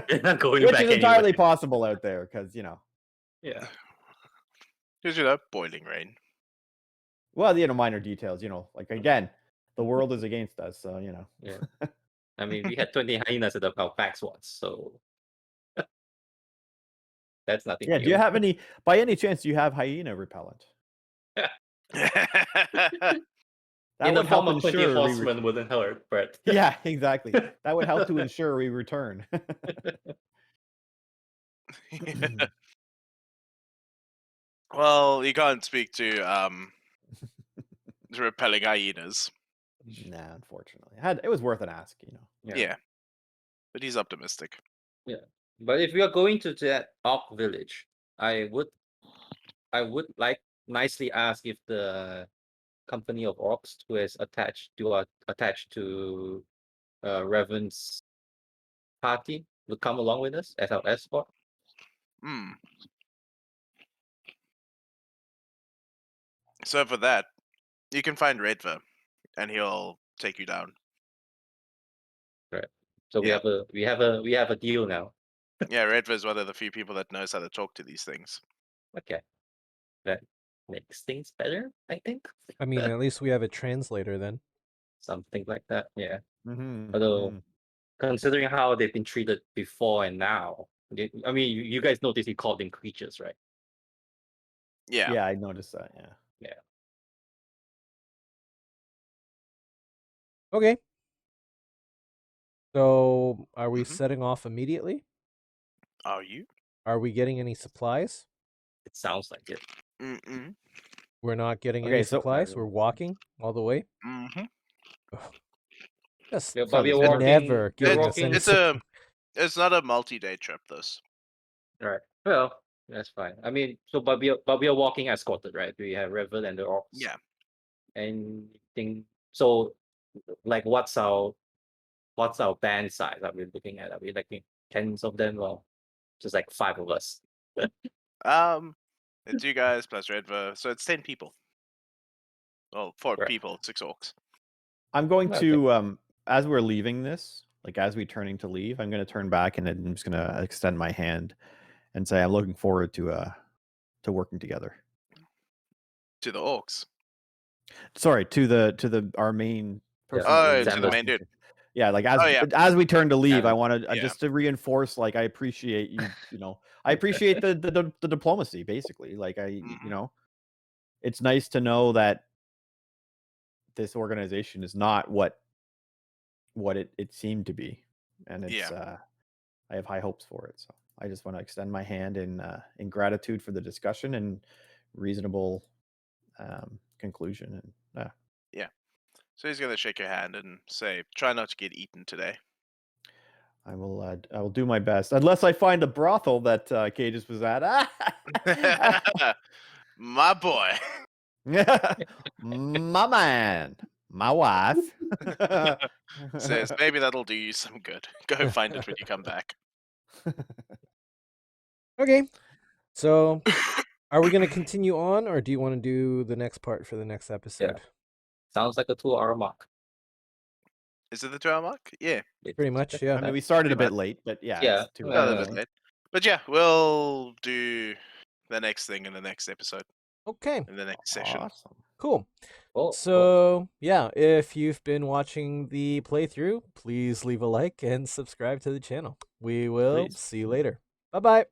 You're not going Which back is entirely anyway. possible out there, because Yeah. Because boiling rain. well, minor details, like again, the world is against us, so Yeah. I mean, we had 20 hyenas at our backs once, so that's nothing yeah. new. Do you have by any chance, do you have hyena repellent? That in the would help form of 20 ensure horsemen wouldn't hurt, but yeah, exactly. That would help to ensure we return. Well, you can't speak to repelling hyenas. Nah, unfortunately, it was worth an ask. Yeah. But he's optimistic. Yeah, but if we are going to that orc village, I would like nicely ask if the company of orcs who is attached to Revan's party would come along with us as our escort. So for that, you can find Redver, and he'll take you down. Right. So Yeah. we have a deal now. Yeah, Redver's one of the few people that knows how to talk to these things. Okay, that makes things better, I think. I mean, at least we have a translator then. Something like that. Yeah. Mhm, Although, mhm. considering how they've been treated before and now, I mean, you guys notice he called them creatures, right? Yeah. Yeah, I noticed that. Yeah. Okay. So, are we Mhm. setting off immediately? Are you? Are we getting any supplies? It sounds like it. Mm-mm. We're not getting Okay, any so- supplies. We're walking all the way. Mm-hmm. Just Yeah, but we're Sounds walking. never We're giving us walking. any It's not a multi-day trip. This. Right. Well, that's fine. I mean, so but we are walking escorted, right? We have Revel and the orcs. Yeah. And think so. Like, what's our band size? Are we looking at? Are we like tens of them, or just like 5 of us? It's you guys plus Redver, so it's 10 people. Well, 4 Right. people, 6 orcs. I'm going Okay. to as we're leaving this, like as we turning to leave, I'm going to turn back and I'm just going to extend my hand and say I'm looking forward to working together. To the orcs. Sorry, to our main person. Yeah. that we're Oh, to the Xander. main dude. Yeah, like Oh, yeah. as we turn to leave, I Xander. want to Yeah. just to reinforce, like, I appreciate you. You know, I appreciate the diplomacy, basically. Like, you Mhm. know, it's nice to know that this organization is not what it seemed to be, and it's I have high hopes for it. So I just want to extend my hand in gratitude for the discussion and reasonable conclusion. And Yeah. So he's gonna shake your hand and say, "Try not to get eaten today." I will do my best, unless I find a brothel that Cages was at. My boy. My man, my wife. Says maybe that'll do you some good. Go find it when you come back. Okay. So, are we going to continue on, or do you want to do the next part for the next episode? Sounds like a 2-hour mark. Is it the 2-hour mark? Yeah. Pretty much, yeah. I mean, we started a Pretty bit late, but yeah, Yeah, it's 2 A little hours. bit late. But yeah, we'll do the next thing in the next episode, Okay. in the next session. Awesome. Cool. Cool. So, yeah, if you've been watching the playthrough, please leave a like and subscribe to the channel. We will Please. see you later. Bye-bye.